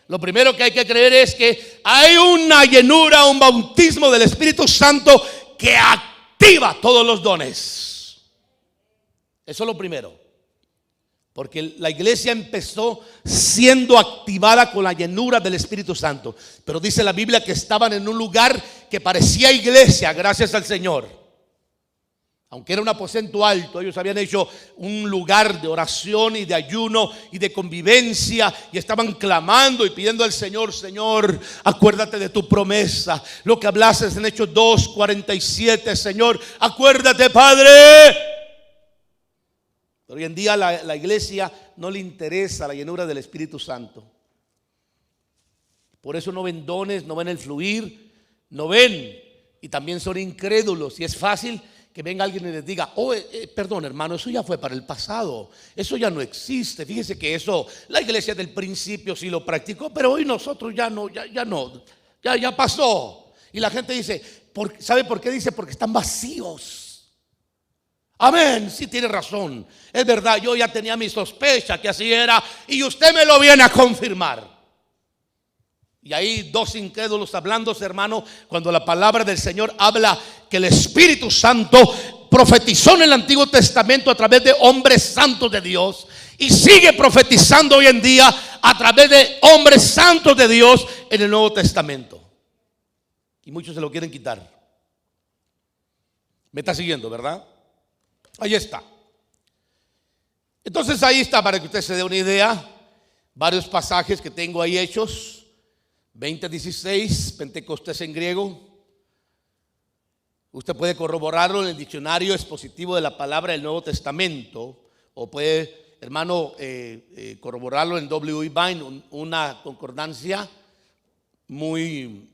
Lo primero que hay que creer es que hay una llenura, un bautismo del Espíritu Santo que activa todos los dones. Eso es lo primero. Porque la iglesia empezó siendo activada con la llenura del Espíritu Santo. Pero dice la Biblia que estaban en un lugar que parecía iglesia, gracias al Señor. Aunque era un aposento alto, ellos habían hecho un lugar de oración y de ayuno y de convivencia. Y estaban clamando y pidiendo al Señor: Señor, acuérdate de tu promesa. Lo que hablaste en Hechos 2:47, Señor, acuérdate, Padre. Hoy en día la iglesia no le interesa la llenura del Espíritu Santo. Por eso no ven dones, no ven el fluir, no ven. Y también son incrédulos. Y es fácil que venga alguien y les diga: perdón, hermano, eso ya fue para el pasado, eso ya no existe. Fíjese que eso, la iglesia del principio sí lo practicó, pero hoy nosotros ya no, ya pasó. Y la gente dice: ¿sabe por qué? Dice: porque están vacíos. Amén, sí tiene razón, es verdad, yo ya tenía mi sospecha que así era y usted me lo viene a confirmar. Y ahí dos incrédulos hablándose, hermano, cuando la palabra del Señor habla que el Espíritu Santo profetizó en el Antiguo Testamento a través de hombres santos de Dios y sigue profetizando hoy en día a través de hombres santos de Dios en el Nuevo Testamento. Y muchos se lo quieren quitar. ¿Me está siguiendo, verdad? Ahí está. Entonces ahí está, para que usted se dé una idea, varios pasajes que tengo ahí hechos. 20:16, Pentecostés en griego. Usted puede corroborarlo en el diccionario expositivo de la palabra del Nuevo Testamento, o puede, hermano, corroborarlo en W.E. Vine, una concordancia muy,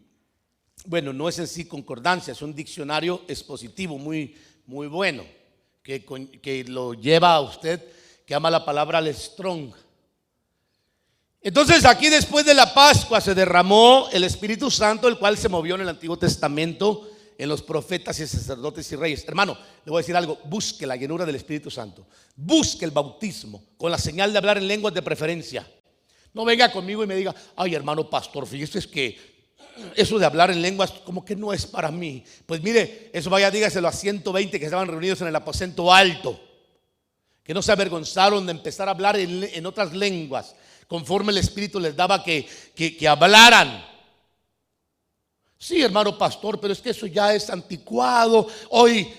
bueno, no es en sí concordancia, es un diccionario expositivo muy bueno, que lo lleva a usted que ama la palabra al Strong. Entonces aquí, después de la Pascua, se derramó el Espíritu Santo, el cual se movió en el Antiguo Testamento en los profetas y sacerdotes y reyes. Hermano, le voy a decir algo: busque la llenura del Espíritu Santo, busque el bautismo con la señal de hablar en lenguas de preferencia. No venga conmigo y me diga: ay, hermano pastor, fíjese que eso de hablar en lenguas como que no es para mí. Pues mire, eso vaya, dígaselo a 120 que estaban reunidos en el aposento alto, que no se avergonzaron de empezar a hablar en otras lenguas, conforme el Espíritu les daba que hablaran. Sí, hermano pastor, pero es que eso ya es anticuado. Hoy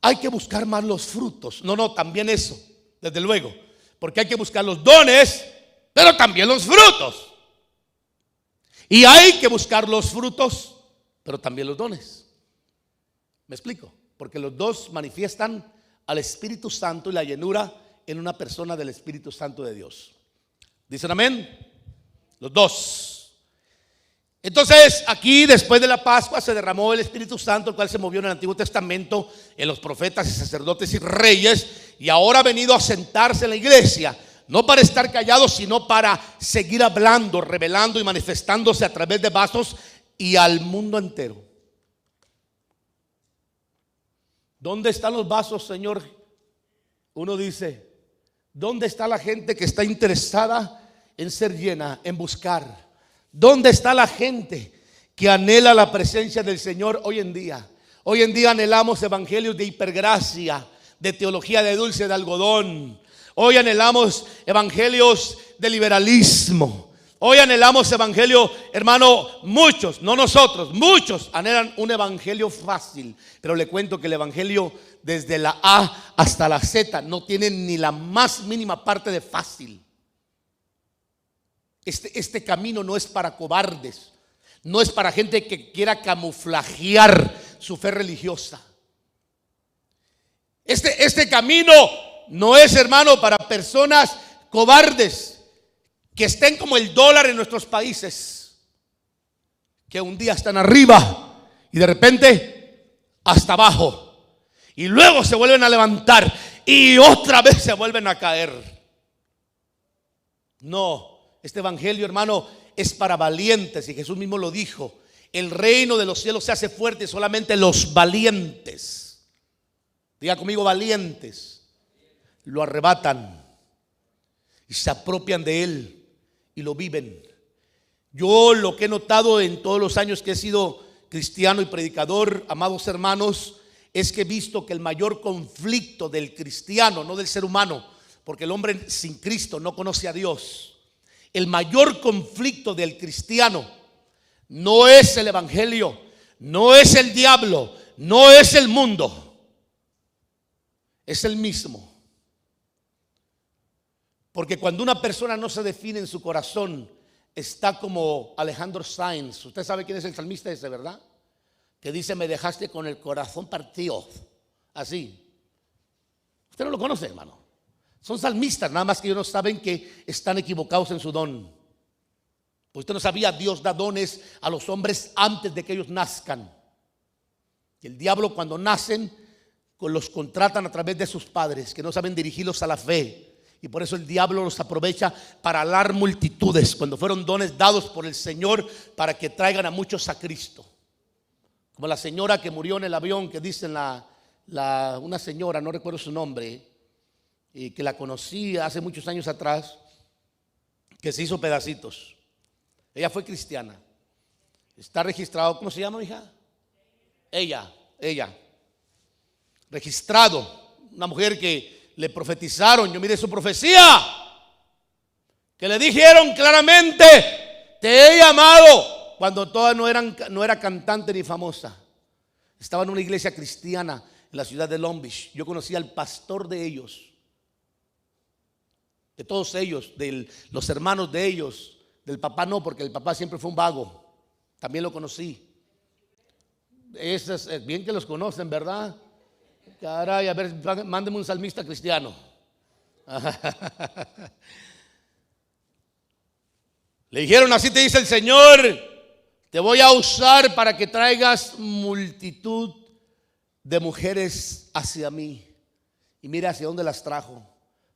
hay que buscar más los frutos. No, también eso, desde luego. Porque hay que buscar los dones, pero también los frutos. Y hay que buscar los frutos, pero también los dones. ¿Me explico? Porque los dos manifiestan al Espíritu Santo y la llenura en una persona del Espíritu Santo de Dios. ¿Dicen amén? Los dos. Entonces aquí después de la Pascua se derramó el Espíritu Santo, el cual se movió en el Antiguo Testamento en los profetas y sacerdotes y reyes, y ahora ha venido a sentarse en la iglesia, no para estar callado, sino para seguir hablando, revelando y manifestándose a través de vasos y al mundo entero. ¿Dónde están los vasos, Señor? Uno dice, ¿dónde está la gente que está interesada en ser llena, en buscar? ¿Dónde está la gente que anhela la presencia del Señor hoy en día? Hoy en día anhelamos evangelios de hipergracia, de teología de dulce de algodón. Hoy anhelamos evangelios de liberalismo. Hoy anhelamos evangelio, hermano, muchos, no nosotros, muchos anhelan un evangelio fácil. Pero le cuento que el evangelio desde la A hasta la Z no tiene ni la más mínima parte de fácil. Este camino no es para cobardes, no es para gente que quiera camuflajear su fe religiosa. Este camino no es, hermano, para personas cobardes que estén como el dólar en nuestros países, que un día están arriba y de repente hasta abajo, y luego se vuelven a levantar y otra vez se vuelven a caer. No. Este evangelio, hermano, es para valientes, y Jesús mismo lo dijo: el reino de los cielos se hace fuerte solamente los valientes. Diga conmigo, valientes. Lo arrebatan y se apropian de él y lo viven. Yo lo que he notado en todos los años que he sido cristiano y predicador, amados hermanos, es que he visto que el mayor conflicto del cristiano, no del ser humano, porque el hombre sin Cristo no conoce a Dios. El mayor conflicto del cristiano no es el evangelio, no es el diablo, no es el mundo, es el mismo. Porque cuando una persona no se define en su corazón, está como Alejandro Sanz. Usted sabe quién es el salmista ese, ¿verdad? Que dice: me dejaste con el corazón partido. Así. Usted no lo conoce, hermano. Son salmistas, nada más que ellos no saben que están equivocados en su don. Pues usted no sabía, Dios da dones a los hombres antes de que ellos nazcan. Y el diablo, cuando nacen, los contratan a través de sus padres, que no saben dirigirlos a la fe. Y por eso el diablo los aprovecha para alar multitudes, cuando fueron dones dados por el Señor para que traigan a muchos a Cristo. Como la señora que murió en el avión, que dicen una señora, no recuerdo su nombre, y que la conocí hace muchos años atrás, que se hizo pedacitos. Ella fue cristiana. Está registrado, ¿cómo se llama, hija? Ella. Registrado. Una mujer que le profetizaron. Yo miré su profecía, que le dijeron claramente: te he llamado, cuando todavía no era cantante ni famosa. Estaba en una iglesia cristiana en la ciudad de Long Beach. Yo conocí al pastor de ellos, de todos ellos, de los hermanos de ellos. Del papá no, porque el papá siempre fue un vago. También lo conocí. Es bien que los conocen, ¿verdad? Caray, a ver, mándeme un salmista cristiano. Le dijeron: así te dice el Señor, te voy a usar para que traigas multitud de mujeres hacia mí. Y mira hacia dónde las trajo.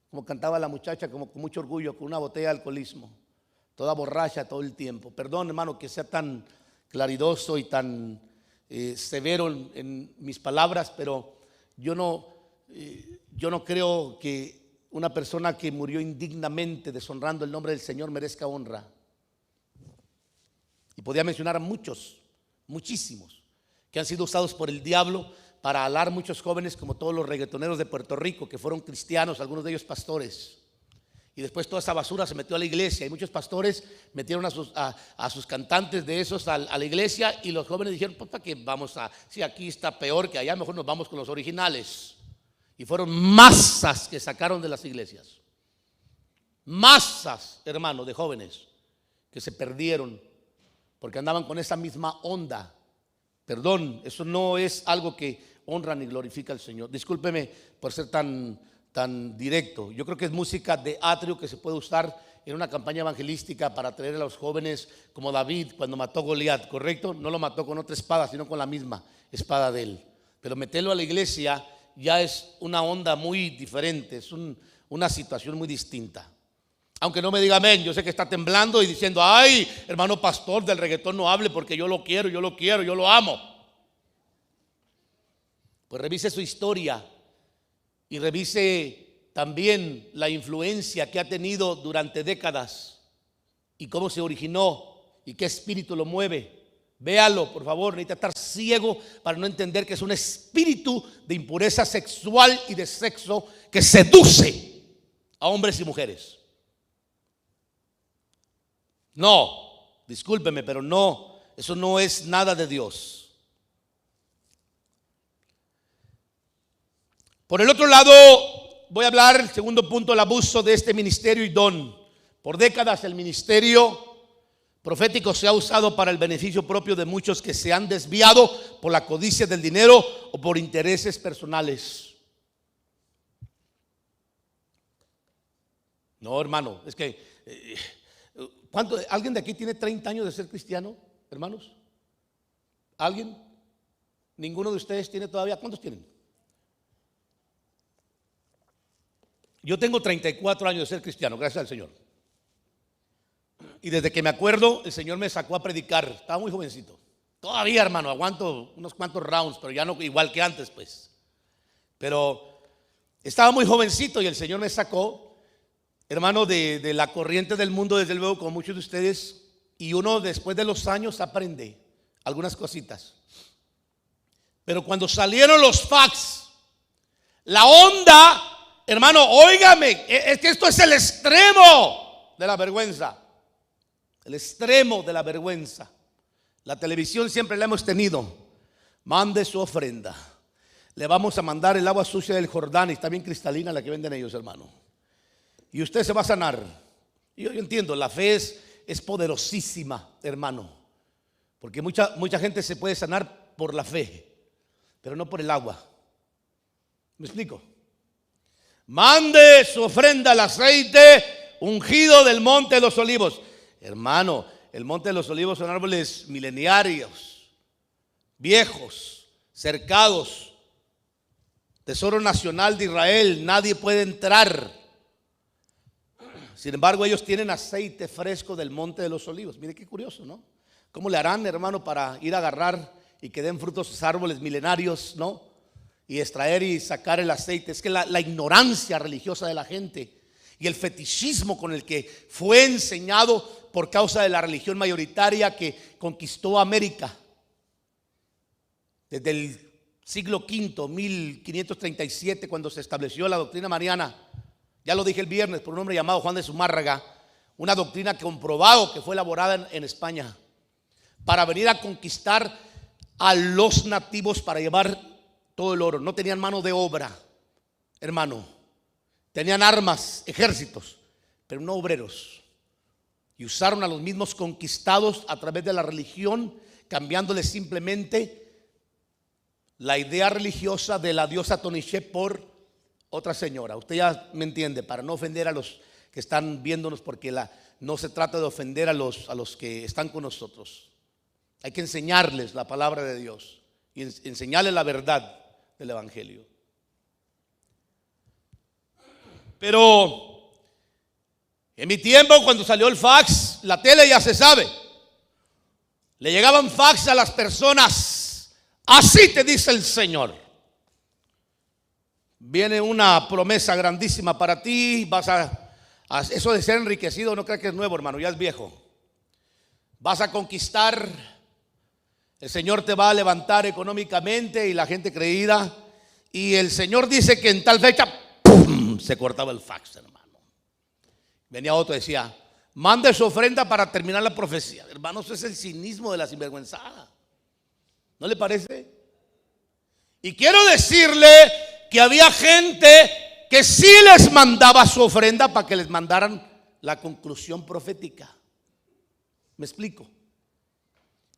Como cantaba la muchacha, como con mucho orgullo, con una botella de alcoholismo, toda borracha todo el tiempo. Perdón, hermano, que sea tan claridoso y tan severo en mis palabras, pero yo no creo que una persona que murió indignamente deshonrando el nombre del Señor merezca honra. Y podía mencionar a muchos, muchísimos, que han sido usados por el diablo para alar muchos jóvenes, como todos los reggaetoneros de Puerto Rico, que fueron cristianos, algunos de ellos pastores. Y después toda esa basura se metió a la iglesia. Y muchos pastores metieron a sus cantantes de esos a la iglesia. Y los jóvenes dijeron, pues, ¿para qué vamos si aquí está peor que allá, mejor nos vamos con los originales? Y fueron masas que sacaron de las iglesias. Masas, hermano, de jóvenes que se perdieron porque andaban con esa misma onda. Perdón, eso no es algo que honra ni glorifica al Señor. Discúlpeme por ser tan directo. Yo creo que es música de atrio que se puede usar en una campaña evangelística para atraer a los jóvenes, como David cuando mató a Goliat, ¿correcto? No lo mató con otra espada, sino con la misma espada de él. Pero meterlo a la iglesia ya es una onda muy diferente, es una situación muy distinta. Aunque no me diga amén, yo sé que está temblando y diciendo, ay, hermano pastor, del reggaetón no hable porque yo lo quiero, yo lo amo. Pues revise su historia y revise también la influencia que ha tenido durante décadas y cómo se originó y qué espíritu lo mueve. Véalo, por favor, necesita estar ciego para no entender que es un espíritu de impureza sexual y de sexo que seduce a hombres y mujeres. No, discúlpeme, pero no, eso no es nada de Dios. Por el otro lado, voy a hablar, el segundo punto, el abuso de este ministerio y don. Por décadas el ministerio profético se ha usado para el beneficio propio de muchos que se han desviado por la codicia del dinero o por intereses personales. No, hermano, es que ¿alguien de aquí tiene 30 años de ser cristiano, hermanos? ¿Alguien? ¿Ninguno de ustedes tiene todavía? ¿Cuántos tienen? Yo tengo 34 años de ser cristiano, gracias al Señor. Y desde que me acuerdo, el Señor me sacó a predicar. Estaba muy jovencito. Todavía, hermano, aguanto unos cuantos rounds, pero ya no igual que antes, pues. Pero estaba muy jovencito y el Señor me sacó, hermano, de la corriente del mundo, desde luego, como muchos de ustedes. Y uno después de los años aprende algunas cositas. Pero cuando salieron los fax, la onda, hermano, óigame, es que esto es el extremo de la vergüenza. El extremo de la vergüenza. La televisión siempre la hemos tenido. Mande su ofrenda. Le vamos a mandar el agua sucia del Jordán, y está bien cristalina la que venden ellos, hermano. Y usted se va a sanar. Yo entiendo, la fe es poderosísima, hermano. Porque mucha gente se puede sanar por la fe, pero no por el agua. ¿Me explico? Mande su ofrenda al aceite ungido del monte de los olivos. Hermano, el monte de los olivos son árboles mileniarios, viejos, cercados, tesoro nacional de Israel. Nadie puede entrar. Sin embargo, ellos tienen aceite fresco del monte de los olivos. Mire qué curioso, ¿no? ¿Cómo le harán, hermano, para ir a agarrar y que den frutos sus árboles milenarios, ¿no? Y extraer y sacar el aceite. Es que la ignorancia religiosa de la gente y el fetichismo con el que fue enseñado por causa de la religión mayoritaria que conquistó América desde el siglo V, 1537, cuando se estableció la doctrina mariana. Ya lo dije el viernes por un hombre llamado Juan de Zumárraga, una doctrina comprobado que fue elaborada en España para venir a conquistar a los nativos para llevar todo el oro. No tenían mano de obra, hermano. Tenían armas, ejércitos, pero no obreros. Y usaron a los mismos conquistados a través de la religión, cambiándoles simplemente la idea religiosa de la diosa Toniché por otra señora. Usted ya me entiende, para no ofender a los que están viéndonos, porque no se trata de ofender a los que están con nosotros. Hay que enseñarles la palabra de Dios y enseñarles la verdad del evangelio. Pero en mi tiempo, cuando salió el fax, la tele ya se sabe. Le llegaban fax a las personas. Así te dice el Señor. Viene una promesa grandísima para ti. Vas a eso de ser enriquecido, no creas que es nuevo, hermano, ya es viejo. Vas a conquistar. El Señor te va a levantar económicamente, y la gente creída. Y el Señor dice que en tal fecha, ¡pum!, se cortaba el fax, hermano. Venía otro y decía, mande su ofrenda para terminar la profecía. Hermanos, eso es el cinismo de la sinvergüenzada. ¿No le parece? Y quiero decirle que había gente que sí les mandaba su ofrenda para que les mandaran la conclusión profética. ¿Me explico?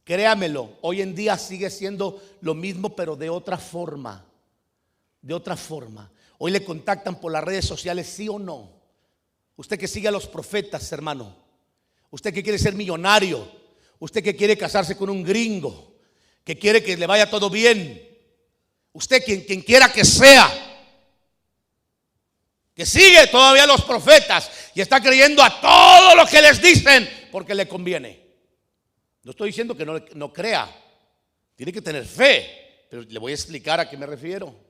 Créamelo, hoy en día sigue siendo lo mismo, pero de otra forma. De otra forma. Hoy le contactan por las redes sociales, sí o no. Usted que sigue a los profetas, hermano. Usted que quiere ser millonario. Usted que quiere casarse con un gringo. Que quiere que le vaya todo bien. Usted quien quiera que sea. Que sigue todavía a los profetas y está creyendo a todo lo que les dicen porque le conviene. No estoy diciendo que no crea. Tiene que tener fe. Pero le voy a explicar a qué me refiero.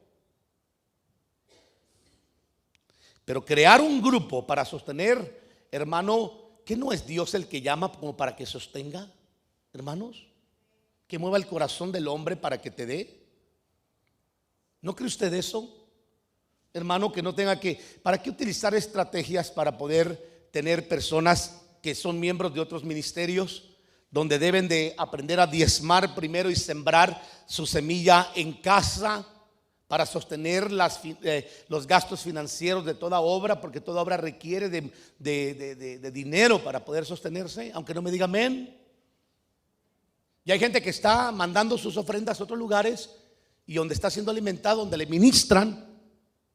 Pero crear un grupo para sostener, hermano, ¿que no es Dios el que llama como para que sostenga, hermanos? Que mueva el corazón del hombre para que te dé. ¿No cree usted eso? Hermano, que no tenga que, ¿para qué utilizar estrategias para poder tener personas que son miembros de otros ministerios, donde deben de aprender a diezmar primero y sembrar su semilla en casa para sostener los gastos financieros de toda obra, porque toda obra requiere de dinero para poder sostenerse, aunque no me diga amén? Y hay gente que está mandando sus ofrendas a otros lugares y donde está siendo alimentado, donde le ministran,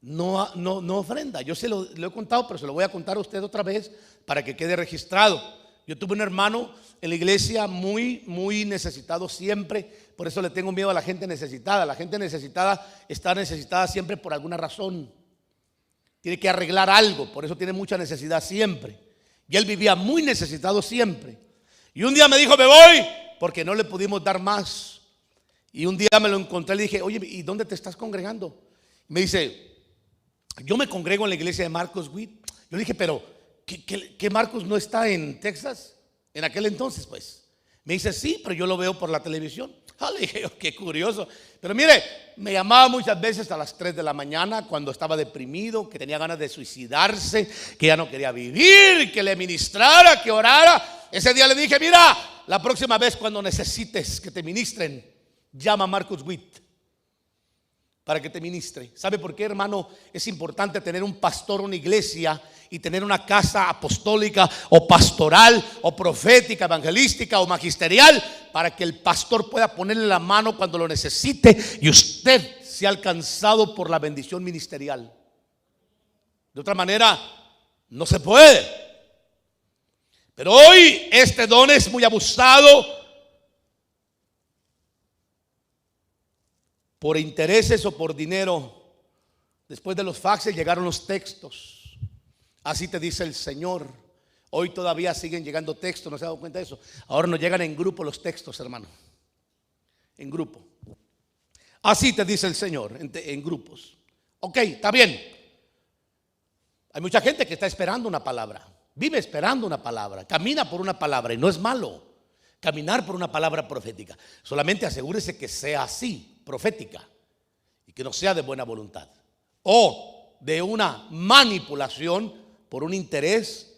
no ofrenda. Yo se lo he contado, pero se lo voy a contar a usted otra vez para que quede registrado. Yo tuve un hermano en la iglesia muy necesitado siempre. Por eso le tengo miedo a la gente necesitada. La gente necesitada está necesitada siempre por alguna razón. Tiene que arreglar algo, por eso tiene mucha necesidad siempre. Y él vivía muy necesitado siempre. Y un día me dijo, me voy, porque no le pudimos dar más. Y un día me lo encontré y le dije, oye, ¿y dónde te estás congregando? Me dice, yo me congrego en la iglesia de Marcos Witt. Yo le dije, pero ¿qué Marcos no está en Texas? En aquel entonces, pues. Me dice, sí, pero yo lo veo por la televisión. Le dije, qué curioso. Pero mire, me llamaba muchas veces a las 3 de la mañana cuando estaba deprimido, que tenía ganas de suicidarse, que ya no quería vivir, que le ministrara, que orara. Ese día le dije, mira, la próxima vez cuando necesites que te ministren, llama a Marcos Witt para que te ministre. ¿Sabe por qué, hermano? Es importante tener un pastor, una iglesia y tener una casa apostólica o pastoral o profética, evangelística o magisterial, para que el pastor pueda ponerle la mano cuando lo necesite y usted sea alcanzado por la bendición ministerial. De otra manera, no se puede. Pero hoy este don es muy abusado por intereses o por dinero. Después de los faxes llegaron los textos. Así te dice el Señor. Hoy todavía siguen llegando textos, ¿no se ha dado cuenta de eso? Ahora nos llegan en grupo los textos, hermano. En grupo. Así te dice el Señor, en grupos. Ok, está bien. Hay mucha gente que está esperando una palabra. Vive esperando una palabra. Camina por una palabra y no es malo caminar por una palabra profética. Solamente asegúrese que sea así, profética, y que no sea de buena voluntad o de una manipulación por un interés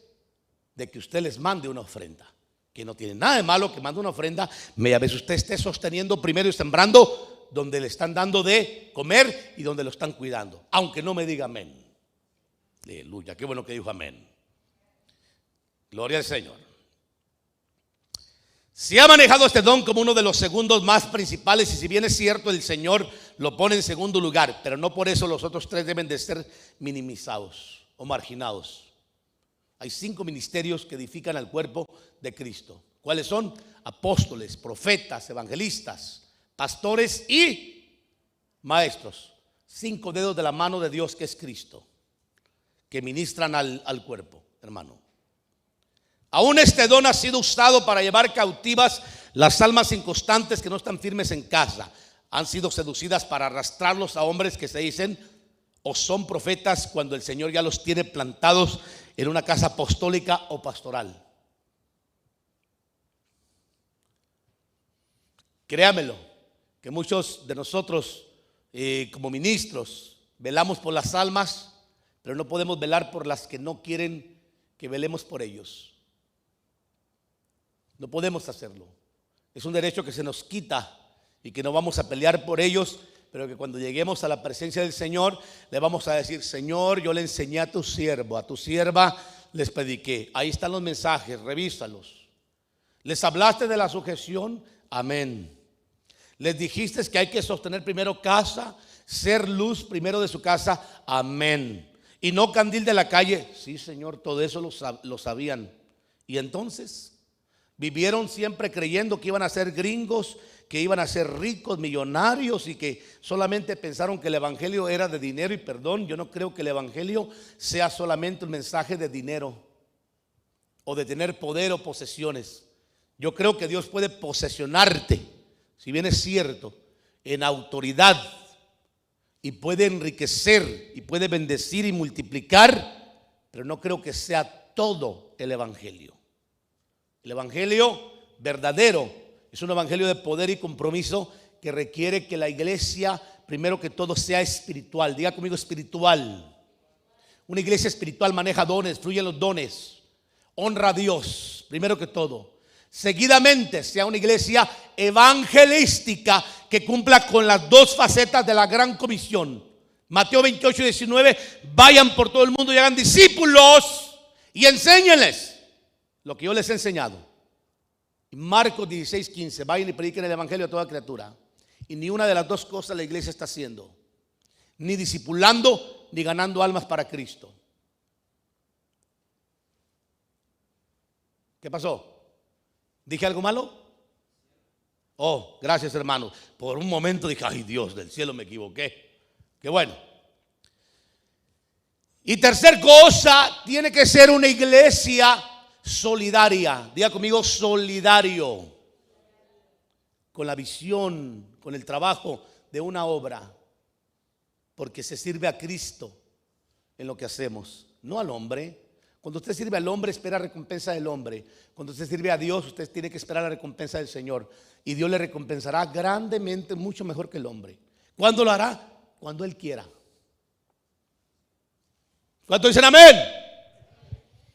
de que usted les mande una ofrenda, que no tiene nada de malo que mande una ofrenda, media vez usted esté sosteniendo primero y sembrando donde le están dando de comer y donde lo están cuidando, aunque no me diga amén. Aleluya, qué bueno que dijo amén. Gloria al Señor. Se ha manejado este don como uno de los segundos más principales, y si bien es cierto, el Señor lo pone en segundo lugar, pero no por eso los otros tres deben de ser minimizados o marginados. Hay 5 ministerios que edifican al cuerpo de Cristo. ¿Cuáles son? Apóstoles, profetas, evangelistas, pastores y maestros. 5 dedos de la mano de Dios que es Cristo, que ministran al cuerpo, hermano. Aún este don ha sido usado para llevar cautivas las almas inconstantes que no están firmes en casa. Han sido seducidas para arrastrarlos a hombres que se dicen o son profetas cuando el Señor ya los tiene plantados en una casa apostólica o pastoral. Créamelo, que muchos de nosotros como ministros velamos por las almas, pero no podemos velar por las que no quieren que velemos por ellos. No podemos hacerlo. Es un derecho que se nos quita y que no vamos a pelear por ellos, pero que cuando lleguemos a la presencia del Señor le vamos a decir: Señor, yo le enseñé a tu siervo, a tu sierva les prediqué. Ahí están los mensajes, revísalos. Les hablaste de la sujeción, amén. Les dijiste que hay que sostener primero casa, ser luz primero de su casa, amén. Y no candil de la calle, sí, Señor, todo eso lo sabían. Y entonces vivieron siempre creyendo que iban a ser gringos, que iban a ser ricos, millonarios, y que solamente pensaron que el evangelio era de dinero. Y perdón, yo no creo que el evangelio sea solamente un mensaje de dinero o de tener poder o posesiones. Yo creo que Dios puede posesionarte, si bien es cierto, en autoridad, y puede enriquecer y puede bendecir y multiplicar, pero no creo que sea todo el evangelio. El evangelio verdadero es un evangelio de poder y compromiso que requiere que la iglesia, primero que todo, sea espiritual. Diga conmigo: espiritual. Una iglesia espiritual maneja dones, fluyen los dones, honra a Dios, primero que todo. Seguidamente sea una iglesia evangelística que cumpla con las dos facetas de la gran comisión. Mateo 28:19: vayan por todo el mundo y hagan discípulos y enséñenles lo que yo les he enseñado. Y Marcos 16:15: vayan y prediquen el evangelio a toda criatura. Y ni una de las dos cosas la iglesia está haciendo, ni discipulando ni ganando almas para Cristo. ¿Qué pasó? ¿Dije algo malo? Oh, gracias, hermanos. Por un momento dije: ay, Dios del cielo, me equivoqué. Qué bueno. Y tercer cosa, tiene que ser una iglesia solidaria. Diga conmigo: solidario. Con la visión, con el trabajo de una obra, porque se sirve a Cristo en lo que hacemos, no al hombre. Cuando usted sirve al hombre, espera recompensa del hombre. Cuando usted sirve a Dios, usted tiene que esperar la recompensa del Señor. Y Dios le recompensará grandemente, mucho mejor que el hombre. ¿Cuándo lo hará? Cuando Él quiera. ¿Cuántos dicen amén?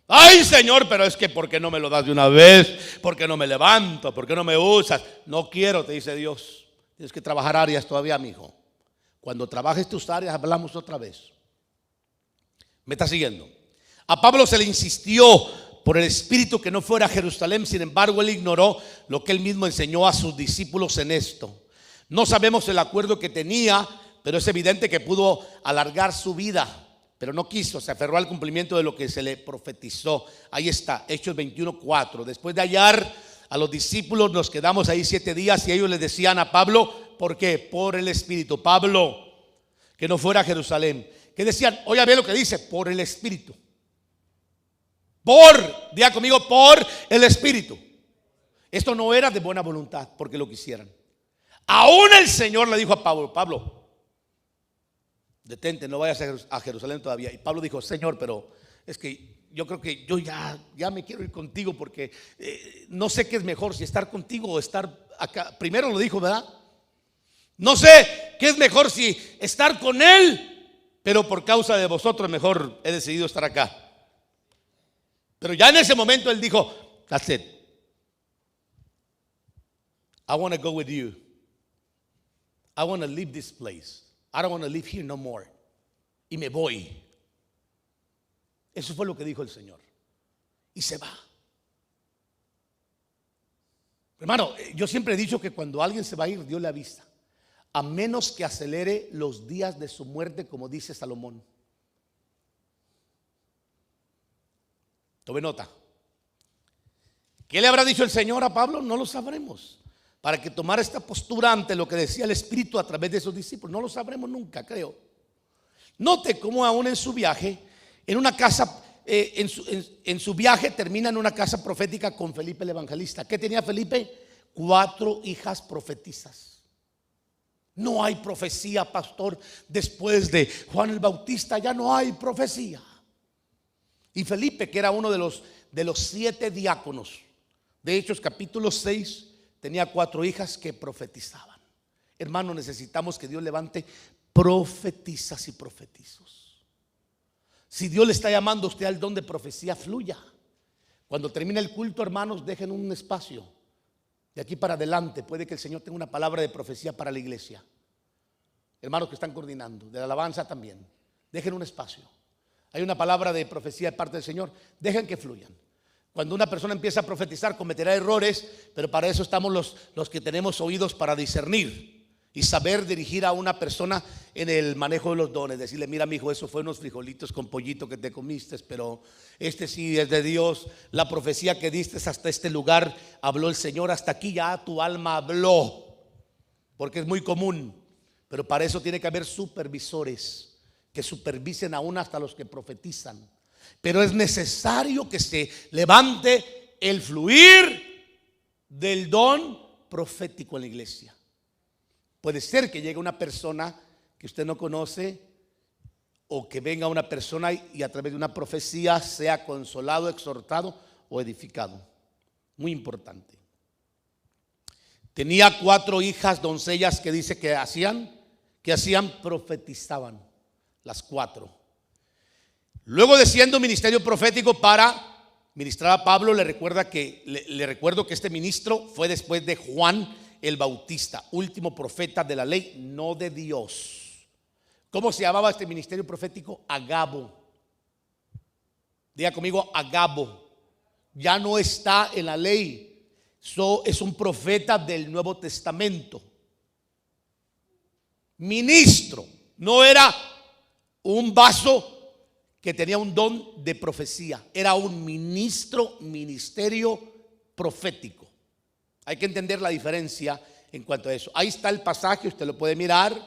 Ay, Señor, pero es que ¿por qué no me lo das de una vez? ¿Por qué no me levanto? ¿Por qué no me usas? No quiero, te dice Dios. Tienes que trabajar áreas todavía, mi hijo. Cuando trabajes tus áreas, hablamos otra vez. ¿Me está siguiendo? A Pablo se le insistió por el Espíritu que no fuera a Jerusalén. Sin embargo, él ignoró lo que él mismo enseñó a sus discípulos en esto. No sabemos el acuerdo que tenía, pero es evidente que pudo alargar su vida, pero no quiso, se aferró al cumplimiento de lo que se le profetizó. Ahí está, Hechos 21:4. Después de hallar a los discípulos, nos quedamos ahí 7 días y ellos le decían a Pablo: ¿por qué? Por el Espíritu. Pablo, que no fuera a Jerusalén. ¿Qué decían? Oiga bien lo que dice: por el Espíritu. Diga conmigo: por el Espíritu. Esto no era de buena voluntad porque lo quisieran. Aún el Señor le dijo a Pablo: Pablo, detente, no vayas a Jerusalén todavía. Y Pablo dijo: Señor, pero es que yo creo que yo ya me quiero ir contigo, porque no sé qué es mejor, si estar contigo o estar acá. Primero lo dijo, ¿verdad? No sé qué es mejor, si estar con Él, pero por causa de vosotros mejor he decidido estar acá. Pero ya en ese momento él dijo: that's it. I want to go with you. I want to leave this place. I don't want to live here no more. Y me voy. Eso fue lo que dijo el Señor. Y se va. Hermano, yo siempre he dicho que cuando alguien se va a ir, Dios le avisa. A menos que acelere los días de su muerte, como dice Salomón. Tome nota. ¿Qué le habrá dicho el Señor a Pablo? No lo sabremos. Para que tomara esta postura ante lo que decía el Espíritu a través de esos discípulos, no lo sabremos nunca, creo. Note cómo aún en su viaje, en una casa, en su viaje termina en una casa profética con Felipe el evangelista. ¿Qué tenía Felipe? 4 hijas profetizas. No hay profecía, pastor. Después de Juan el Bautista ya no hay profecía. Y Felipe, que era uno de los 7 diáconos de Hechos capítulo 6, tenía 4 hijas que profetizaban. Hermano, necesitamos que Dios levante profetizas y profetizos. Si Dios le está llamando a usted al don de profecía, fluya. Cuando termine el culto, hermanos, dejen un espacio. De aquí para adelante puede que el Señor tenga una palabra de profecía para la iglesia. Hermanos que están coordinando, de la alabanza también, dejen un espacio. Hay una palabra de profecía de parte del Señor, dejen que fluyan. Cuando una persona empieza a profetizar, cometerá errores, pero para eso estamos los que tenemos oídos para discernir y saber dirigir a una persona en el manejo de los dones. Decirle: mira, mi hijo, eso fue unos frijolitos con pollito que te comiste, pero este sí es de Dios. La profecía que diste hasta este lugar habló el Señor, hasta aquí ya tu alma habló, porque es muy común. Pero para eso tiene que haber supervisores que supervisen aún hasta los que profetizan. Pero es necesario que se levante el fluir del don profético en la iglesia. Puede ser que llegue una persona que usted no conoce, o que venga una persona y a través de una profecía sea consolado, exhortado o edificado. Muy importante. Tenía 4 hijas doncellas que dice que hacían, profetizaban. Las 4. Luego, desciende un ministerio profético para ministrar a Pablo. Le recuerdo que este ministro fue después de Juan el Bautista, último profeta de la ley, no de Dios. ¿Cómo se llamaba este ministerio profético? Agabo. Diga conmigo: Agabo. Ya no está en la ley. Es un profeta del Nuevo Testamento. Ministro. No era un vaso que tenía un don de profecía. Era un ministerio profético. Hay que entender la diferencia en cuanto a eso. Ahí está el pasaje, usted lo puede mirar.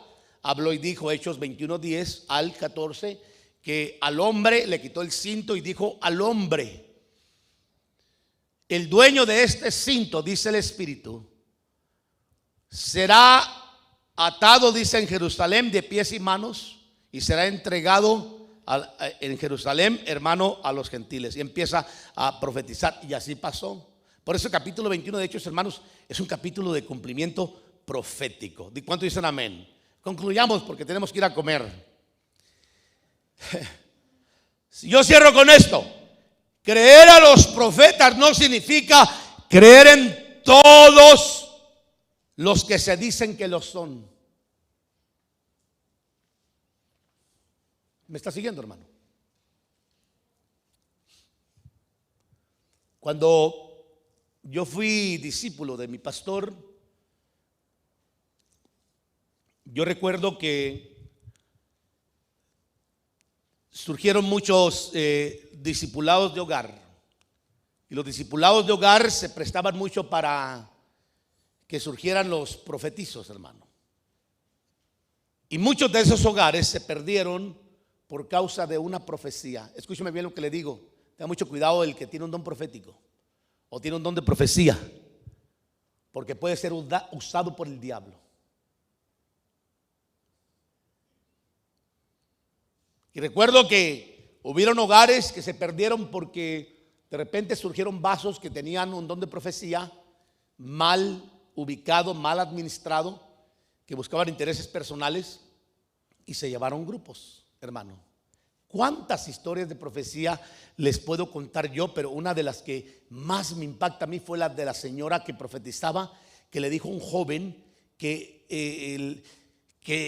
Habló y dijo, Hechos 21:10 al 14, que al hombre le quitó el cinto y dijo al hombre: el dueño de este cinto, dice el Espíritu, será atado, dice, en Jerusalén de pies y manos, y será entregado en Jerusalén, hermano, a los gentiles. Y empieza a profetizar, y así pasó. Por eso el capítulo 21 de Hechos, hermanos, es un capítulo de cumplimiento profético. ¿Cuánto dicen amén? Concluyamos porque tenemos que ir a comer. Yo cierro con esto. Creer a los profetas no significa creer en todos los que se dicen que lo son. ¿Me está siguiendo, hermano? Cuando yo fui discípulo de mi pastor, yo recuerdo que surgieron muchos discipulados de hogar. Y los discipulados de hogar se prestaban mucho para que surgieran los profetizos, hermano. Y muchos de esos hogares se perdieron por causa de una profecía. Escúcheme bien lo que le digo. Tenga mucho cuidado del que tiene un don profético o tiene un don de profecía, porque puede ser usado por el diablo. Y recuerdo que hubieron hogares que se perdieron porque de repente surgieron vasos que tenían un don de profecía mal ubicado, mal administrado, que buscaban intereses personales y se llevaron grupos, hermano. ¿Cuántas historias de profecía les puedo contar yo? Pero una de las que más me impacta a mí fue la de la señora que profetizaba, que le dijo a un joven que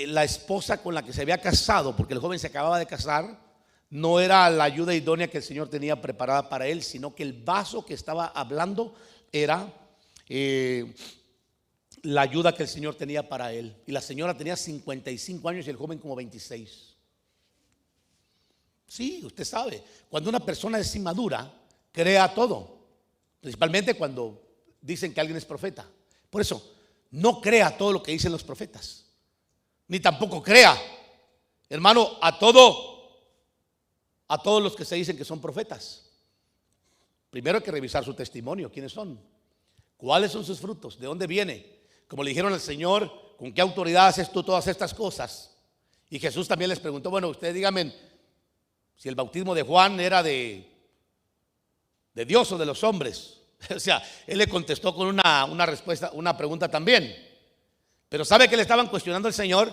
la esposa con la que se había casado, porque el joven se acababa de casar, no era la ayuda idónea que el Señor tenía preparada para él, sino que el vaso que estaba hablando era la ayuda que el Señor tenía para él. Y la señora tenía 55 años y el joven como 26. Sí, usted sabe, cuando una persona es inmadura, crea todo, principalmente cuando dicen que alguien es profeta. Por eso, no crea todo lo que dicen los profetas, ni tampoco crea, hermano, a todos los que se dicen que son profetas. Primero hay que revisar su testimonio, quiénes son, cuáles son sus frutos, de dónde viene. Como le dijeron al Señor, ¿con qué autoridad haces tú todas estas cosas? Y Jesús también les preguntó, bueno, ustedes díganme si el bautismo de Juan era de Dios o de los hombres. O sea, él le contestó con una respuesta, una pregunta también. Pero ¿sabe que le estaban cuestionando al Señor?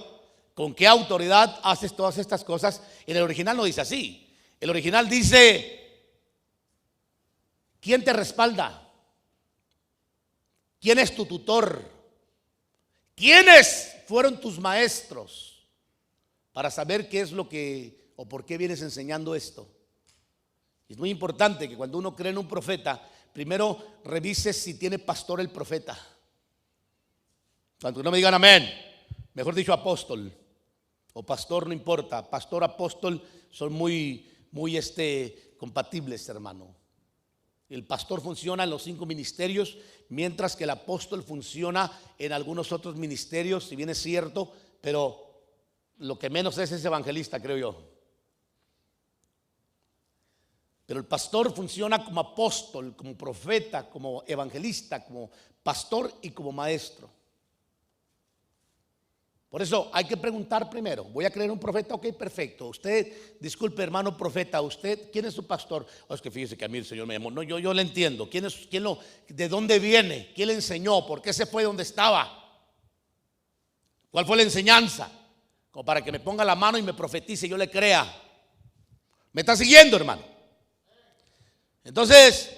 ¿Con qué autoridad haces todas estas cosas? En el original no dice así. El original dice: ¿quién te respalda? ¿Quién es tu tutor? ¿Quiénes fueron tus maestros para saber qué es lo que o por qué vienes enseñando esto? Es muy importante que cuando uno cree en un profeta, primero revise si tiene pastor el profeta. Cuando no me digan amén, mejor dicho apóstol o pastor, no importa. Pastor, apóstol son muy compatibles, hermano. El pastor funciona en los 5 ministerios, mientras que el apóstol funciona en algunos otros ministerios, si bien es cierto, pero lo que menos es evangelista, creo yo. Pero el pastor funciona como apóstol, como profeta, como evangelista, como pastor y como maestro. Por eso hay que preguntar primero: ¿voy a creer en un profeta? Ok, perfecto. Usted, disculpe hermano profeta, ¿usted quién es su pastor? Oh, es que fíjese que a mí el Señor me llamó. No, yo le entiendo. ¿De dónde viene? ¿Quién le enseñó? ¿Por qué se fue de donde estaba? ¿Cuál fue la enseñanza? Como para que me ponga la mano y me profetice y yo le crea. ¿Me está siguiendo, hermano? Entonces,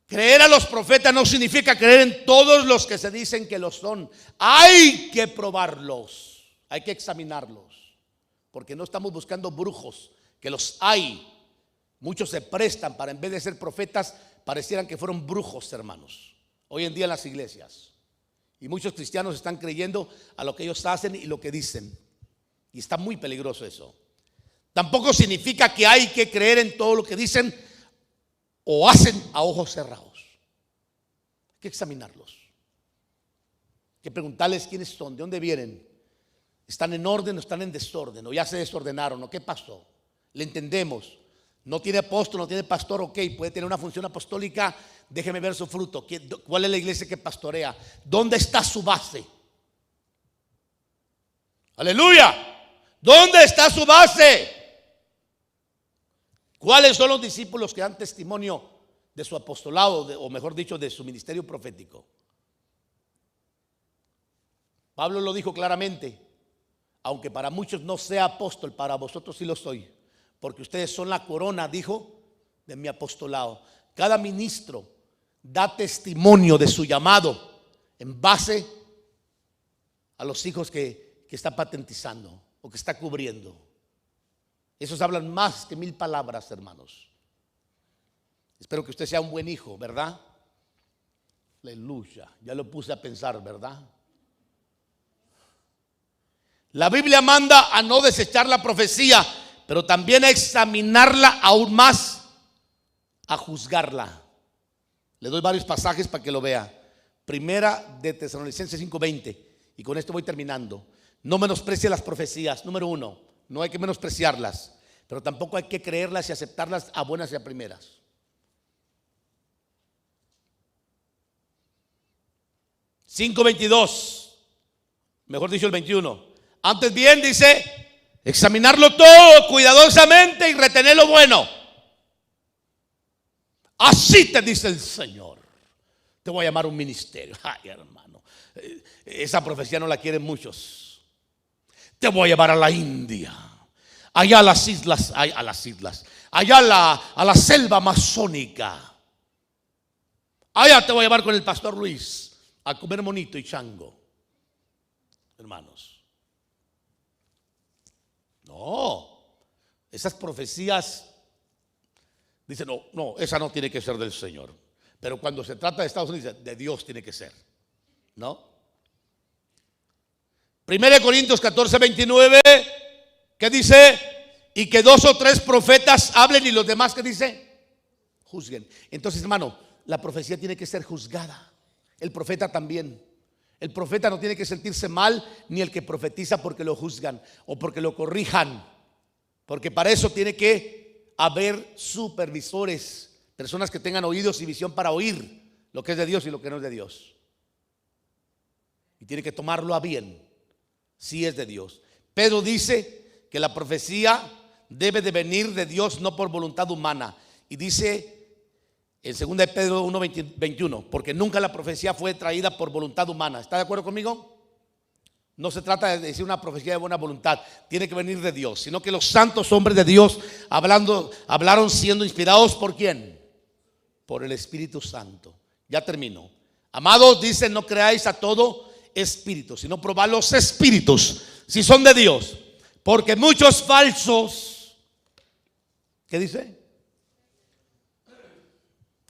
creer a los profetas no significa creer en todos los que se dicen que lo son. Hay que probarlos, hay que examinarlos, porque no estamos buscando brujos, que los hay. Muchos se prestan para, en vez de ser profetas, parecieran que fueron brujos, hermanos, hoy en día en las iglesias. Y muchos cristianos están creyendo a lo que ellos hacen y lo que dicen, y está muy peligroso eso. Tampoco significa que hay que creer en todo lo que dicen o hacen a ojos cerrados. Hay que examinarlos, hay que preguntarles quiénes son, de dónde vienen, están en orden o están en desorden, o ya se desordenaron, o qué pasó. Le entendemos, no tiene apóstol, no tiene pastor, ok, puede tener una función apostólica, déjeme ver su fruto. ¿Cuál es la iglesia que pastorea? ¿Dónde está su base? Aleluya. ¿Dónde está su base? ¿Cuáles son los discípulos que dan testimonio de su apostolado, o mejor dicho, de su ministerio profético? Pablo lo dijo claramente: aunque para muchos no sea apóstol, para vosotros sí lo soy, porque ustedes son la corona, dijo, de mi apostolado. Cada ministro da testimonio de su llamado en base a los hijos que está patentizando o que está cubriendo. Esos hablan más que 1000 palabras, hermanos. Espero que usted sea un buen hijo, ¿verdad? Aleluya. Ya lo puse a pensar, ¿verdad? La Biblia manda a no desechar la profecía, pero también a examinarla aún más, a juzgarla. Le doy varios pasajes para que lo vea. Primera de Tesalonicenses 5:20, y con esto voy terminando. No menosprecie las profecías. Número 1, no hay que menospreciarlas, pero tampoco hay que creerlas y aceptarlas a buenas y a primeras. (5:22), mejor dicho el 21. Antes bien, dice, examinarlo todo cuidadosamente y retener lo bueno. Así te dice el Señor. Te voy a llamar a un ministerio. Ay, hermano, esa profecía no la quieren muchos. Te voy a llevar a la India, allá a las islas, allá a la selva amazónica. Allá te voy a llevar con el pastor Luis a comer monito y chango. Hermanos, no, esas profecías dicen, no, esa no tiene que ser del Señor. Pero cuando se trata de Estados Unidos, de Dios tiene que ser, ¿no? 1 Corintios 14:29, ¿qué dice? Y que 2 o 3 profetas hablen y los demás, ¿qué dice? Juzguen. Entonces, hermano, la profecía tiene que ser juzgada. El profeta también. El profeta no tiene que sentirse mal, ni el que profetiza porque lo juzgan o porque lo corrijan, porque para eso tiene que haber supervisores, personas que tengan oídos y visión para oír lo que es de Dios y lo que no es de Dios, y tiene que tomarlo a bien si es de Dios. Pedro dice que la profecía debe de venir de Dios, no por voluntad humana, y dice en 2 de Pedro 1:21, porque nunca la profecía fue traída por voluntad humana. ¿Está de acuerdo conmigo? No se trata de decir una profecía de buena voluntad, tiene que venir de Dios, sino que los santos hombres de Dios hablaron siendo inspirados ¿por quién? Por el Espíritu Santo. Ya termino. Amados, dice, no creáis a todo espíritu, sino probad los espíritus si son de Dios, porque muchos falsos, ¿qué dice?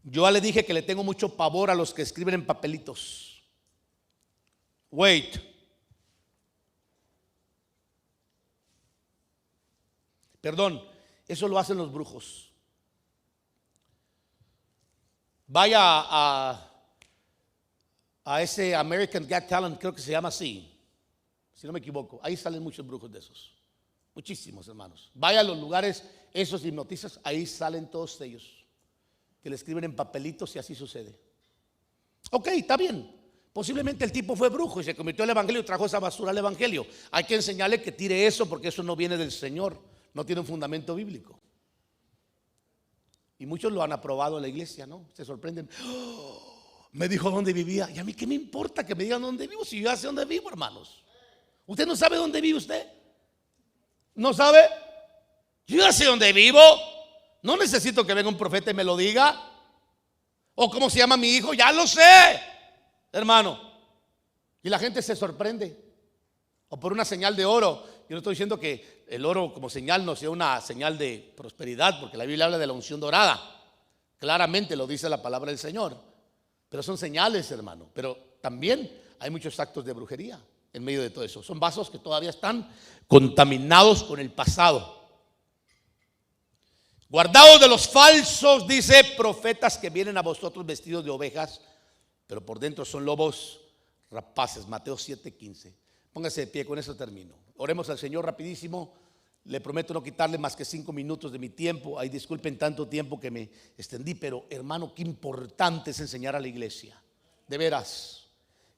Yo ya le dije que le tengo mucho pavor a los que escriben en papelitos. Wait. Perdón, eso lo hacen los brujos. Vaya a ese American Got Talent, creo que se llama así, si no me equivoco. Ahí salen muchos brujos de esos. Muchísimos, hermanos. Vaya a los lugares, esos hipnotistas, ahí salen todos ellos, que le escriben en papelitos y así sucede. Ok, está bien. Posiblemente el tipo fue brujo y se convirtió al evangelio y trajo esa basura al evangelio. Hay que enseñarle que tire eso porque eso no viene del Señor, no tiene un fundamento bíblico. Y muchos lo han aprobado en la iglesia, ¿no? Se sorprenden. Oh, me dijo dónde vivía. Y a mí qué me importa que me digan dónde vivo si yo ya sé dónde vivo, hermanos. ¿Usted no sabe dónde vive usted? ¿No sabe? Yo ya sé dónde vivo. No necesito que venga un profeta y me lo diga. O cómo se llama mi hijo, ya lo sé, hermano. Y la gente se sorprende. O por una señal de oro. Yo no estoy diciendo que el oro como señal no sea una señal de prosperidad, porque la Biblia habla de la unción dorada. Claramente lo dice la palabra del Señor. Pero son señales, hermano. Pero también hay muchos actos de brujería en medio de todo eso. Son vasos que todavía están contaminados con el pasado. Guardaos de los falsos, dice, profetas que vienen a vosotros vestidos de ovejas, pero por dentro son lobos rapaces. Mateo 7:15. Póngase de pie, con eso termino. Oremos al Señor rapidísimo. Le prometo no quitarle más que 5 minutos de mi tiempo. Ay, disculpen tanto tiempo que me extendí, pero hermano, qué importante es enseñar a la iglesia. De veras.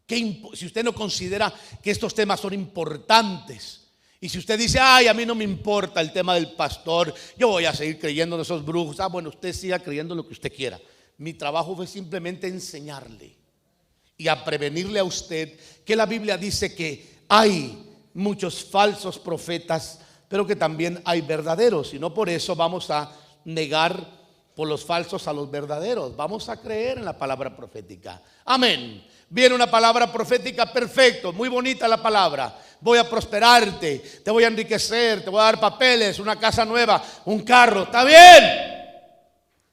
Si usted no considera que estos temas son importantes, y si usted dice, ay, a mí no me importa el tema del pastor, yo voy a seguir creyendo en esos brujos. Bueno, usted siga creyendo en lo que usted quiera. Mi trabajo fue simplemente enseñarle y a prevenirle a usted que la Biblia dice que hay muchos falsos profetas, pero que también hay verdaderos. Y no por eso vamos a negar por los falsos a los verdaderos. Vamos a creer en la palabra profética. Amén. Viene una palabra profética, perfecto, muy bonita la palabra. Voy a prosperarte, te voy a enriquecer, te voy a dar papeles, una casa nueva, un carro. ¿Está bien?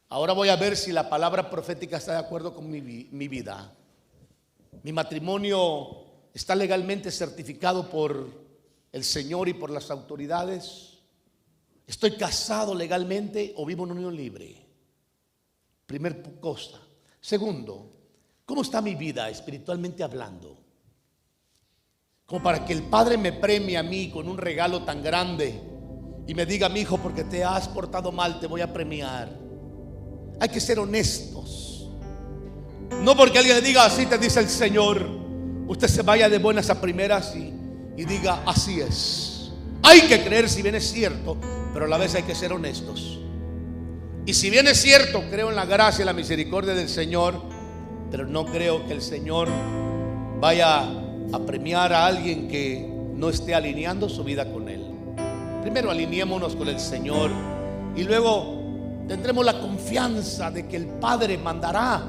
Ahora voy a ver si la palabra profética está de acuerdo con mi vida. Mi matrimonio está legalmente certificado por el Señor y por las autoridades. Estoy casado legalmente o vivo en unión libre. Primer cosa. Segundo, ¿cómo está mi vida espiritualmente hablando? Como para que el Padre me premie a mí con un regalo tan grande y me diga, mi hijo, porque te has portado mal, te voy a premiar. Hay que ser honestos. No porque alguien le diga, así te dice el Señor, usted se vaya de buenas a primeras y diga, así es. Hay que creer si bien es cierto, pero a la vez hay que ser honestos. Y si bien es cierto, creo en la gracia y la misericordia del Señor, pero no creo que el Señor vaya a premiar a alguien que no esté alineando su vida con Él. Primero alineémonos con el Señor y luego tendremos la confianza de que el Padre mandará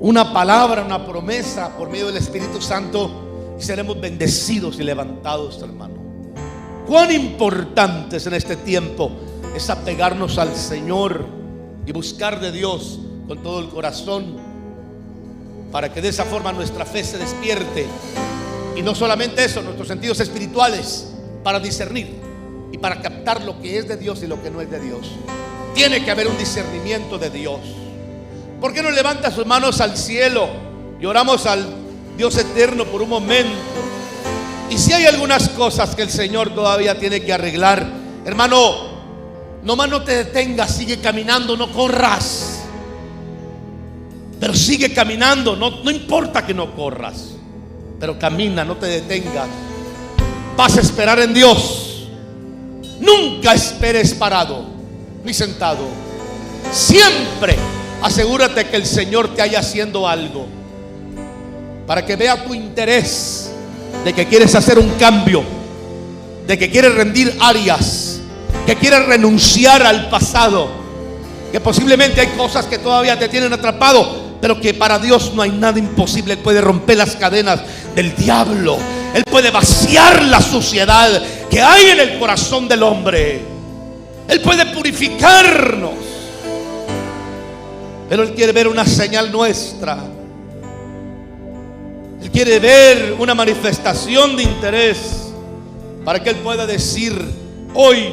una palabra, una promesa por medio del Espíritu Santo y seremos bendecidos y levantados, hermano. Cuán importante es en este tiempo es apegarnos al Señor y buscar de Dios con todo el corazón, para que de esa forma nuestra fe se despierte. Y no solamente eso, nuestros sentidos espirituales, para discernir y para captar lo que es de Dios y lo que no es de Dios. Tiene que haber un discernimiento de Dios. ¿Por qué no levanta sus manos al cielo y oramos al Dios eterno por un momento? Y si hay algunas cosas que el Señor todavía tiene que arreglar, hermano, nomás no te detengas, sigue caminando, no corras. Pero sigue caminando, no importa que no corras, pero camina, no te detengas. Vas a esperar en Dios. Nunca esperes parado ni sentado. Siempre asegúrate que el Señor te haya haciendo algo, para que vea tu interés de que quieres hacer un cambio, de que quieres rendir áreas, que quieres renunciar al pasado, que posiblemente hay cosas que todavía te tienen atrapado, pero que para Dios no hay nada imposible. Él puede romper las cadenas del diablo. Él puede vaciar la suciedad que hay en el corazón del hombre. Él puede purificarnos. Pero Él quiere ver una señal nuestra. Él quiere ver una manifestación de interés para que Él pueda decir: hoy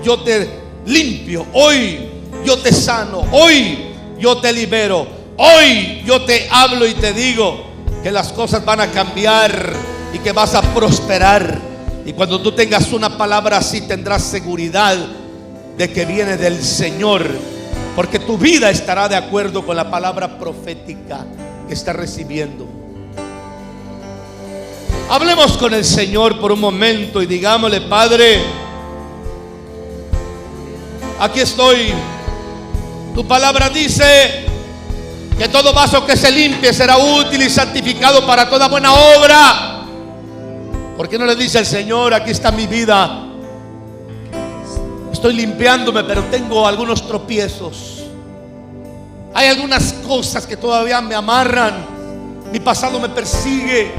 yo te limpio, hoy yo te sano, hoy yo te libero, hoy yo te hablo y te digo que las cosas van a cambiar y que vas a prosperar. Y cuando tú tengas una palabra así, tendrás seguridad de que viene del Señor, porque tu vida estará de acuerdo con la palabra profética que estás recibiendo. Hablemos con el Señor por un momento y digámosle: Padre, aquí estoy. Tu palabra dice que todo vaso que se limpie será útil y santificado para toda buena obra. ¿Por qué no le dice al Señor: aquí está mi vida? Estoy limpiándome, pero tengo algunos tropiezos. Hay algunas cosas que todavía me amarran. Mi pasado me persigue.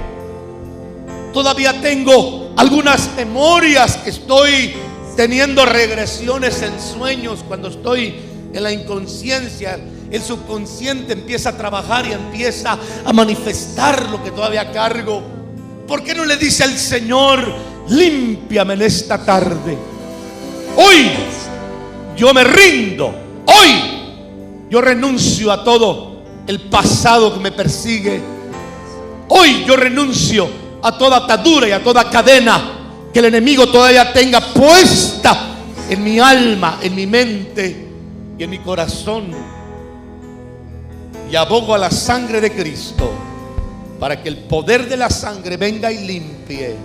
Todavía tengo algunas memorias que estoy teniendo regresiones en sueños. Cuando estoy en la inconsciencia, el subconsciente empieza a trabajar y empieza a manifestar lo que todavía cargo. ¿Por qué no le dice al Señor: límpiame en esta tarde? Hoy yo me rindo. Hoy yo renuncio a todo el pasado que me persigue. Hoy yo renuncio a toda atadura y a toda cadena que el enemigo todavía tenga puesta en mi alma, en mi mente y en mi corazón. Y abogo a la sangre de Cristo para que el poder de la sangre venga y limpie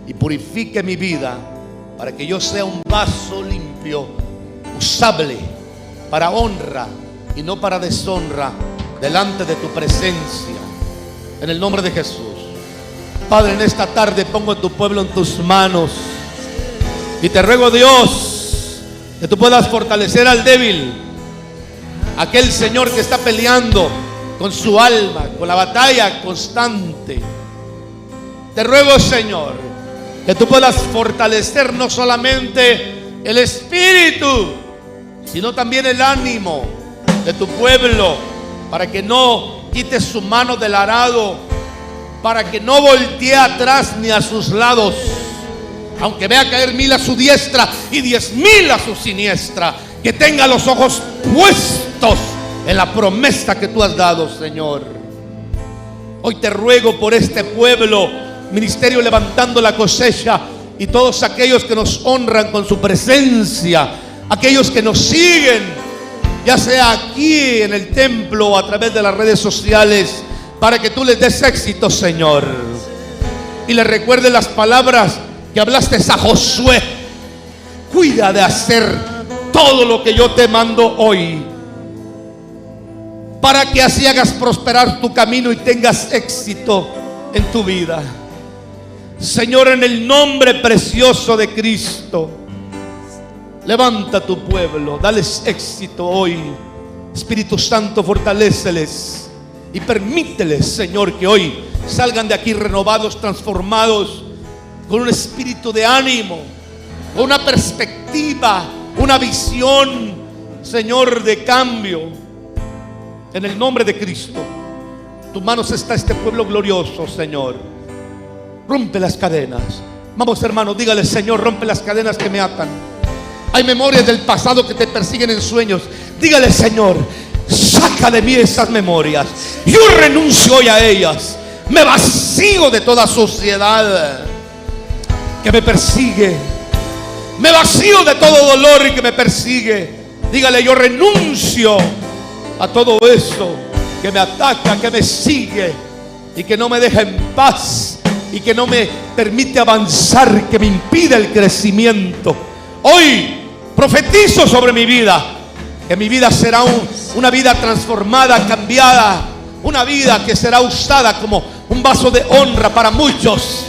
y purifique mi vida, para que yo sea un vaso limpio, usable para honra y no para deshonra delante de tu presencia, en el nombre de Jesús. Padre, en esta tarde pongo a tu pueblo en tus manos y te ruego, Dios, que tú puedas fortalecer al débil, aquel Señor que está peleando con su alma, con la batalla constante. Te ruego, Señor, que tú puedas fortalecer no solamente el espíritu, sino también el ánimo de tu pueblo, para que no quite su mano del arado, para que no voltee atrás ni a sus lados, aunque vea caer 1000 a su diestra y 10,000 a su siniestra. Que tenga los ojos puestos en la promesa que tú has dado, Señor. Hoy te ruego por este pueblo, Ministerio Levantando la Cosecha, y todos aquellos que nos honran con su presencia, aquellos que nos siguen, ya sea aquí en el templo o a través de las redes sociales, para que tú les des éxito, Señor. Y les recuerde las palabras que hablaste a Josué: cuida de hacer todo lo que yo te mando hoy, para que así hagas prosperar tu camino y tengas éxito en tu vida. Señor, en el nombre precioso de Cristo, levanta a tu pueblo, dales éxito hoy. Espíritu Santo, fortaléceles y permíteles, Señor, que hoy salgan de aquí renovados, transformados, con un espíritu de ánimo, con una perspectiva, una visión, Señor, de cambio. En el nombre de Cristo, en tus manos está este pueblo glorioso, Señor. Rompe las cadenas. Vamos, hermanos, dígale: Señor, rompe las cadenas que me atan. Hay memorias del pasado que te persiguen en sueños. Dígale: Señor, saca de mí esas memorias. Yo renuncio hoy a ellas. Me vacío de toda suciedad que me persigue. Me vacío de todo dolor que me persigue. Dígale: yo renuncio a todo eso que me ataca, que me sigue y que no me deja en paz y que no me permite avanzar, que me impide el crecimiento. Hoy profetizo sobre mi vida, que mi vida será una vida transformada, cambiada, una vida que será usada como un vaso de honra para muchos.